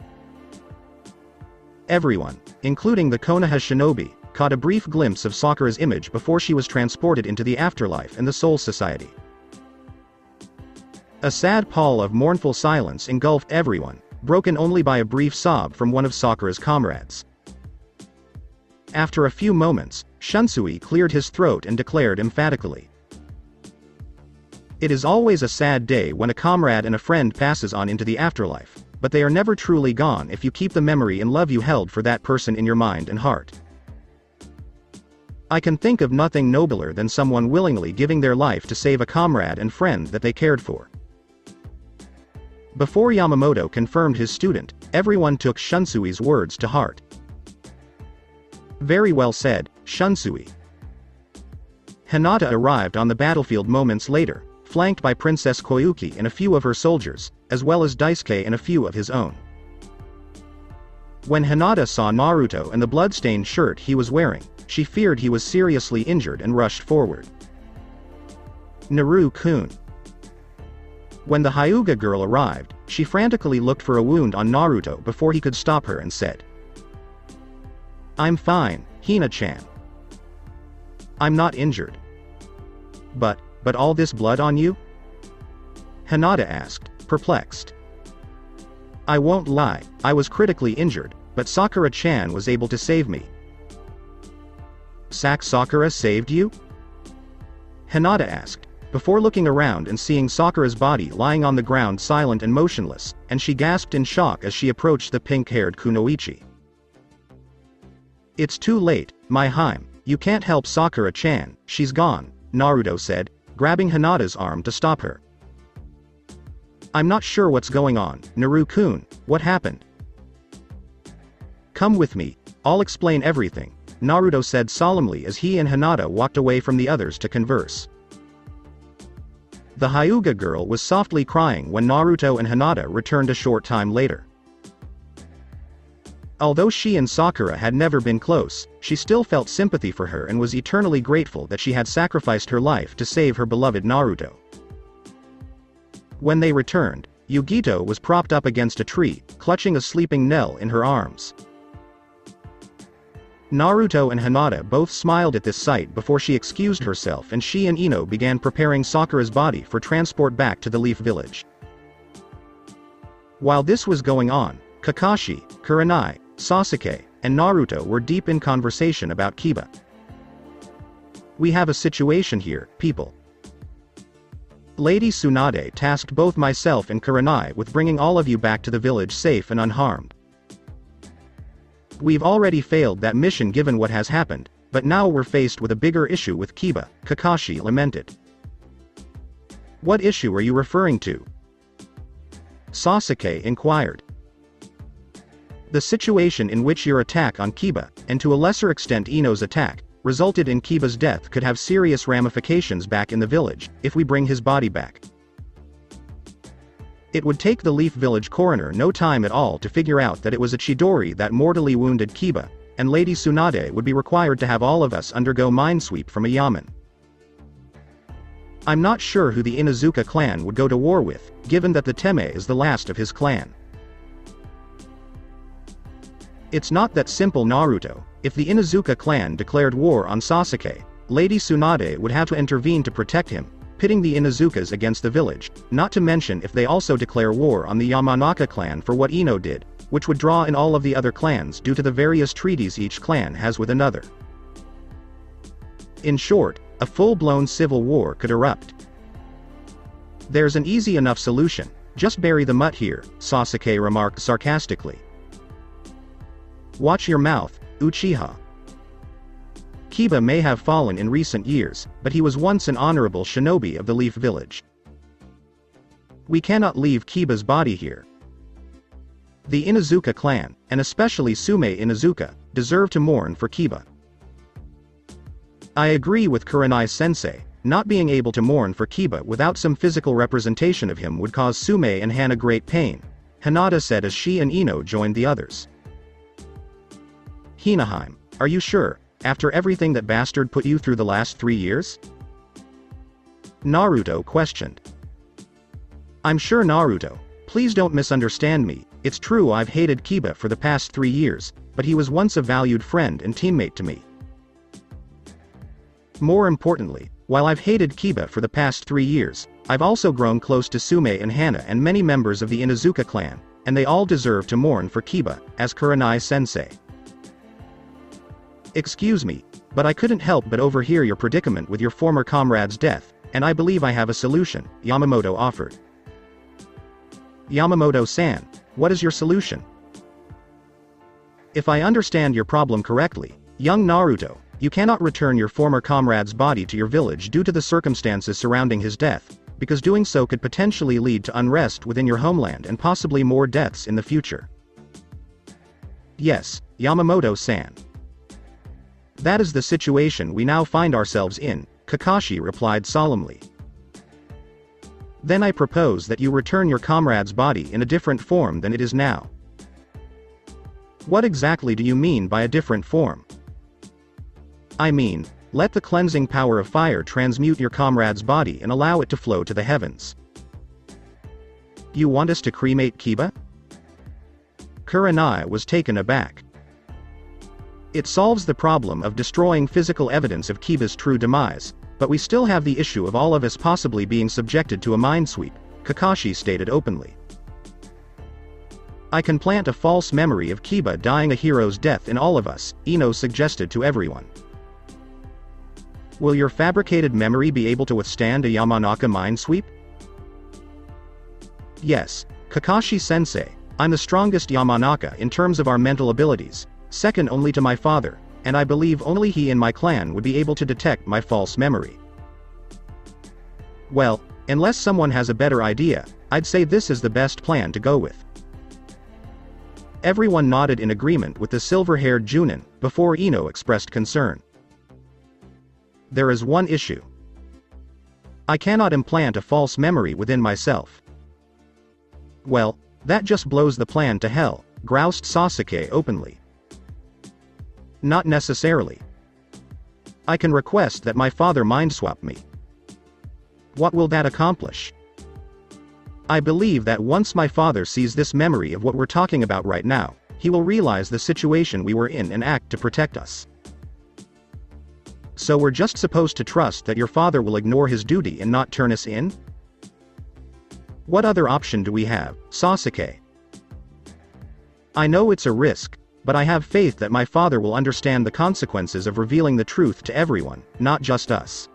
Everyone, including the Konoha shinobi, caught a brief glimpse of Sakura's image before she was transported into the afterlife and the Soul Society. A sad pall of mournful silence engulfed everyone, broken only by a brief sob from one of Sakura's comrades. After a few moments, Shunsui cleared his throat and declared emphatically. It is always a sad day when a comrade and a friend passes on into the afterlife, but they are never truly gone if you keep the memory and love you held for that person in your mind and heart. I can think of nothing nobler than someone willingly giving their life to save a comrade and friend that they cared for. Before Yamamoto confirmed his student, everyone took Shunsui's words to heart. Very well said, Shunsui. Hinata arrived on the battlefield moments later, flanked by Princess Koyuki and a few of her soldiers, as well as Daisuke and a few of his own. When Hinata saw Naruto and the blood-stained shirt he was wearing, she feared he was seriously injured and rushed forward. Naru-kun. When the Hyuga girl arrived, she frantically looked for a wound on Naruto before he could stop her and said, I'm fine, Hina-chan. I'm not injured. But all this blood on you? Hinata asked, perplexed. I won't lie, I was critically injured, but Sakura-chan was able to save me. Sakura saved you? Hinata asked, before looking around and seeing Sakura's body lying on the ground silent and motionless, and she gasped in shock as she approached the pink-haired kunoichi. It's too late, my Haim, you can't help Sakura-chan, she's gone, Naruto said, grabbing Hinata's arm to stop her. I'm not sure what's going on, Naru-kun, what happened? Come with me, I'll explain everything, Naruto said solemnly as he and Hinata walked away from the others to converse. The Hyuga girl was softly crying when Naruto and Hinata returned a short time later. Although she and Sakura had never been close, she still felt sympathy for her and was eternally grateful that she had sacrificed her life to save her beloved Naruto. When they returned, Yugito was propped up against a tree, clutching a sleeping Nell in her arms. Naruto and Hinata both smiled at this sight before she excused herself and she and Ino began preparing Sakura's body for transport back to the Leaf Village. While this was going on, Kakashi, Kurenai, Sasuke, and Naruto were deep in conversation about Kiba. We have a situation here, people. Lady Tsunade tasked both myself and Kurenai with bringing all of you back to the village safe and unharmed. We've already failed that mission given what has happened, but now we're faced with a bigger issue with Kiba, Kakashi lamented. What issue are you referring to? Sasuke inquired. The situation in which your attack on Kiba, and to a lesser extent Ino's attack, resulted in Kiba's death could have serious ramifications back in the village, if we bring his body back. It would take the Leaf Village coroner no time at all to figure out that it was a Chidori that mortally wounded Kiba, and Lady Tsunade would be required to have all of us undergo minesweep from a yamen. I'm not sure who the Inuzuka clan would go to war with, given that the Teme is the last of his clan. It's not that simple, Naruto. If the Inuzuka clan declared war on Sasuke, Lady Tsunade would have to intervene to protect him, pitting the Inuzukas against the village, not to mention if they also declare war on the Yamanaka clan for what Ino did, which would draw in all of the other clans due to the various treaties each clan has with another. In short, a full-blown civil war could erupt. There's an easy enough solution, just bury the mutt here, Sasuke remarked sarcastically. Watch your mouth, Uchiha. Kiba may have fallen in recent years, but he was once an honorable shinobi of the Leaf Village. We cannot leave Kiba's body here. The Inuzuka clan, and especially Sume Inuzuka, deserve to mourn for Kiba. I agree with Kurenai-sensei, not being able to mourn for Kiba without some physical representation of him would cause Sume and Hana great pain, Hinata said as she and Ino joined the others. Hinaheim, are you sure, after everything that bastard put you through the last 3 years? Naruto questioned. I'm sure, Naruto, please don't misunderstand me, it's true I've hated Kiba for the past 3 years, but he was once a valued friend and teammate to me. More importantly, while I've hated Kiba for the past 3 years, I've also grown close to Sume and Hana and many members of the Inuzuka clan, and they all deserve to mourn for Kiba, as Kurenai-sensei. Excuse me, but I couldn't help but overhear your predicament with your former comrade's death, and I believe I have a solution, Yamamoto offered. Yamamoto-san, what is your solution? If I understand your problem correctly, young Naruto, you cannot return your former comrade's body to your village due to the circumstances surrounding his death, because doing so could potentially lead to unrest within your homeland and possibly more deaths in the future. Yes, Yamamoto-san. That is the situation we now find ourselves in, Kakashi replied solemnly. Then I propose that you return your comrade's body in a different form than it is now. What exactly do you mean by a different form? I mean, let the cleansing power of fire transmute your comrade's body and allow it to flow to the heavens. You want us to cremate Kiba? Kurenai was taken aback. It solves the problem of destroying physical evidence of Kiba's true demise, but we still have the issue of all of us possibly being subjected to a minesweep, Kakashi stated openly. I can plant a false memory of Kiba dying a hero's death in all of us, Ino suggested to everyone. Will your fabricated memory be able to withstand a Yamanaka mind sweep? Yes, Kakashi-sensei, I'm the strongest Yamanaka in terms of our mental abilities, second only to my father, and I believe only he in my clan would be able to detect my false memory. Well, unless someone has a better idea, I'd say this is the best plan to go with. Everyone nodded in agreement with the silver-haired Junin, before Ino expressed concern. There is one issue. I cannot implant a false memory within myself. Well, that just blows the plan to hell, groused Sasuke openly. Not necessarily. I can request that my father mind-swap me. What will that accomplish? I believe that once my father sees this memory of what we're talking about right now, he will realize the situation we were in and act to protect us. So we're just supposed to trust that your father will ignore his duty and not turn us in? What other option do we have, Sasuke? I know it's a risk, but I have faith that my father will understand the consequences of revealing the truth to everyone, not just us.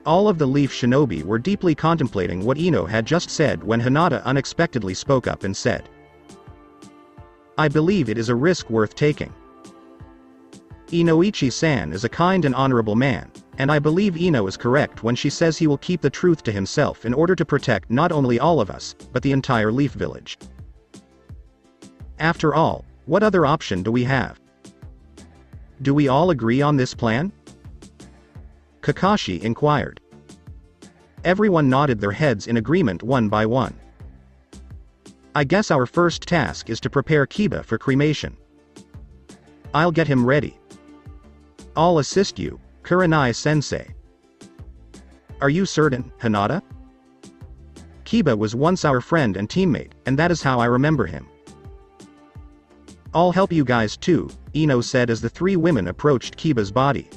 All of the Leaf Shinobi were deeply contemplating what Ino had just said when Hinata unexpectedly spoke up and said, I believe it is a risk worth taking. Inoichi-san is a kind and honorable man, and I believe Ino is correct when she says he will keep the truth to himself in order to protect not only all of us, but the entire Leaf Village. After all, what other option do we have? Do we all agree on this plan? Kakashi inquired. Everyone nodded their heads in agreement one by one. I guess our first task is to prepare Kiba for cremation. I'll get him ready. I'll assist you, Kurenai-sensei. Are you certain, Hinata? Kiba was once our friend and teammate, and that is how I remember him. I'll help you guys too, Ino said as the three women approached Kiba's body.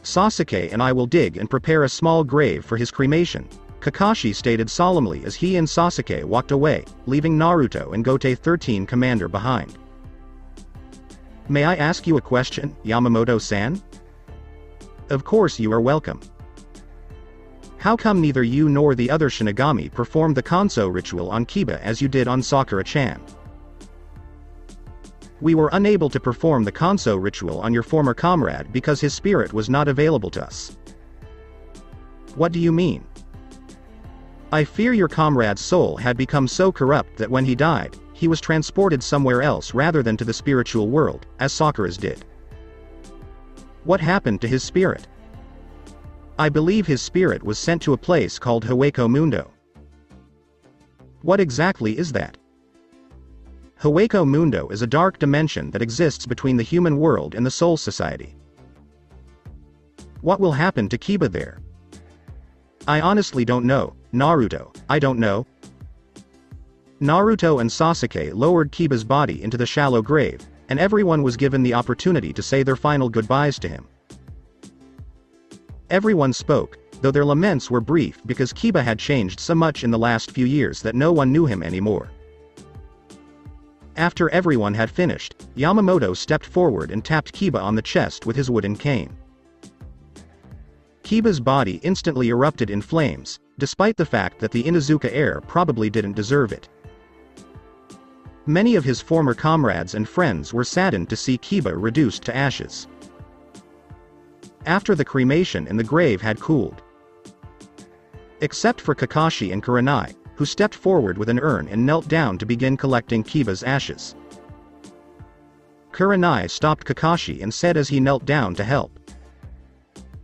Sasuke and I will dig and prepare a small grave for his cremation, Kakashi stated solemnly as he and Sasuke walked away, leaving Naruto and Gote 13 Commander behind. May I ask you a question, Yamamoto-san? Of course you are welcome. How come neither you nor the other Shinigami performed the Kanso ritual on Kiba as you did on Sakura-chan? We were unable to perform the Kanso ritual on your former comrade because his spirit was not available to us. What do you mean? I fear your comrade's soul had become so corrupt that when he died, he was transported somewhere else rather than to the spiritual world, as Sakura's did. What happened to his spirit? I believe his spirit was sent to a place called Hueco Mundo. What exactly is that? Hueco Mundo is a dark dimension that exists between the human world and the Soul Society. What will happen to Kiba there? I honestly don't know, Naruto, I don't know. Naruto and Sasuke lowered Kiba's body into the shallow grave, and everyone was given the opportunity to say their final goodbyes to him. Everyone spoke, though their laments were brief because Kiba had changed so much in the last few years that no one knew him anymore. After everyone had finished, Yamamoto stepped forward and tapped Kiba on the chest with his wooden cane. Kiba's body instantly erupted in flames, despite the fact that the Inuzuka heir probably didn't deserve it. Many of his former comrades and friends were saddened to see Kiba reduced to ashes. After the cremation and the grave had cooled. Except for Kakashi and Kurenai, who stepped forward with an urn and knelt down to begin collecting Kiba's ashes. Kurenai stopped Kakashi and said as he knelt down to help.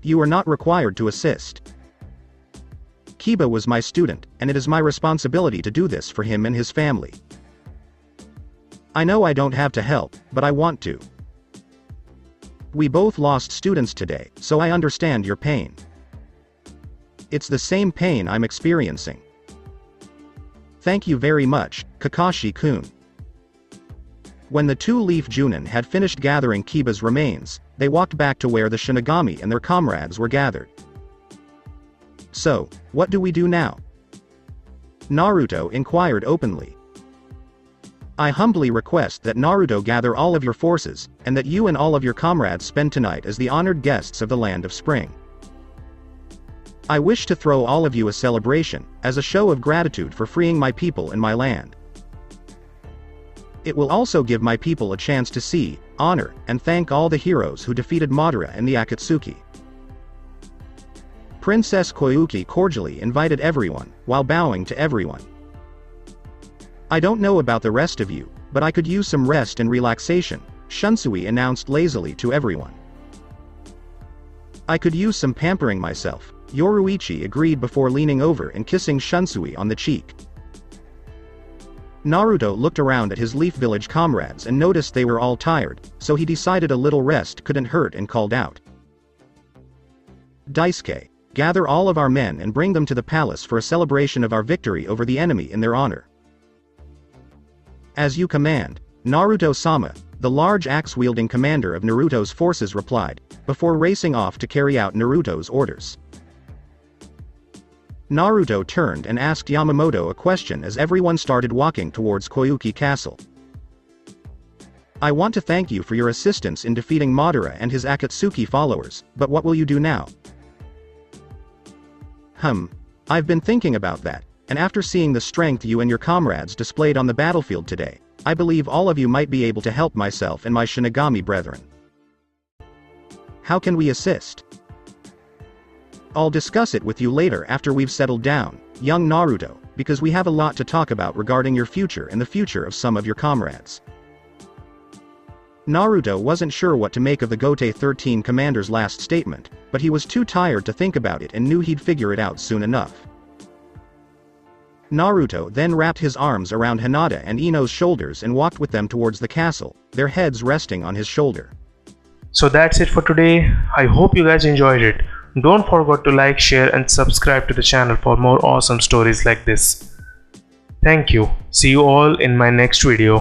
You are not required to assist. Kiba was my student, and it is my responsibility to do this for him and his family. I know I don't have to help, but I want to. We both lost students today, so I understand your pain. It's the same pain I'm experiencing. Thank you very much, Kakashi-kun. When the two Leaf Junin had finished gathering Kiba's remains, they walked back to where the Shinigami and their comrades were gathered. So, what do we do now? Naruto inquired openly. I humbly request that Naruto gather all of your forces, and that you and all of your comrades spend tonight as the honored guests of the Land of Spring. I wish to throw all of you a celebration, as a show of gratitude for freeing my people and my land. It will also give my people a chance to see, honor, and thank all the heroes who defeated Madara and the Akatsuki. Princess Koyuki cordially invited everyone, while bowing to everyone. I don't know about the rest of you, but I could use some rest and relaxation, Shunsui announced lazily to everyone. I could use some pampering myself, Yoruichi agreed before leaning over and kissing Shunsui on the cheek. Naruto looked around at his Leaf Village comrades and noticed they were all tired, so he decided a little rest couldn't hurt and called out. Daisuke, gather all of our men and bring them to the palace for a celebration of our victory over the enemy in their honor. As you command, Naruto-sama, the large axe-wielding commander of Naruto's forces replied, before racing off to carry out Naruto's orders. Naruto turned and asked Yamamoto a question as everyone started walking towards Koyuki Castle. I want to thank you for your assistance in defeating Madara and his Akatsuki followers, but what will you do now? I've been thinking about that, and after seeing the strength you and your comrades displayed on the battlefield today, I believe all of you might be able to help myself and my Shinigami brethren. How can we assist? I'll discuss it with you later after we've settled down, young Naruto, because we have a lot to talk about regarding your future and the future of some of your comrades. Naruto wasn't sure what to make of the Gote 13 commander's last statement, but he was too tired to think about it and knew he'd figure it out soon enough. Naruto then wrapped his arms around Hinata and Ino's shoulders and walked with them towards the castle, their heads resting on his shoulder. So that's it for today. I hope you guys enjoyed it. Don't forget to like, share and subscribe to the channel for more awesome stories like this. Thank you. See you all in my next video.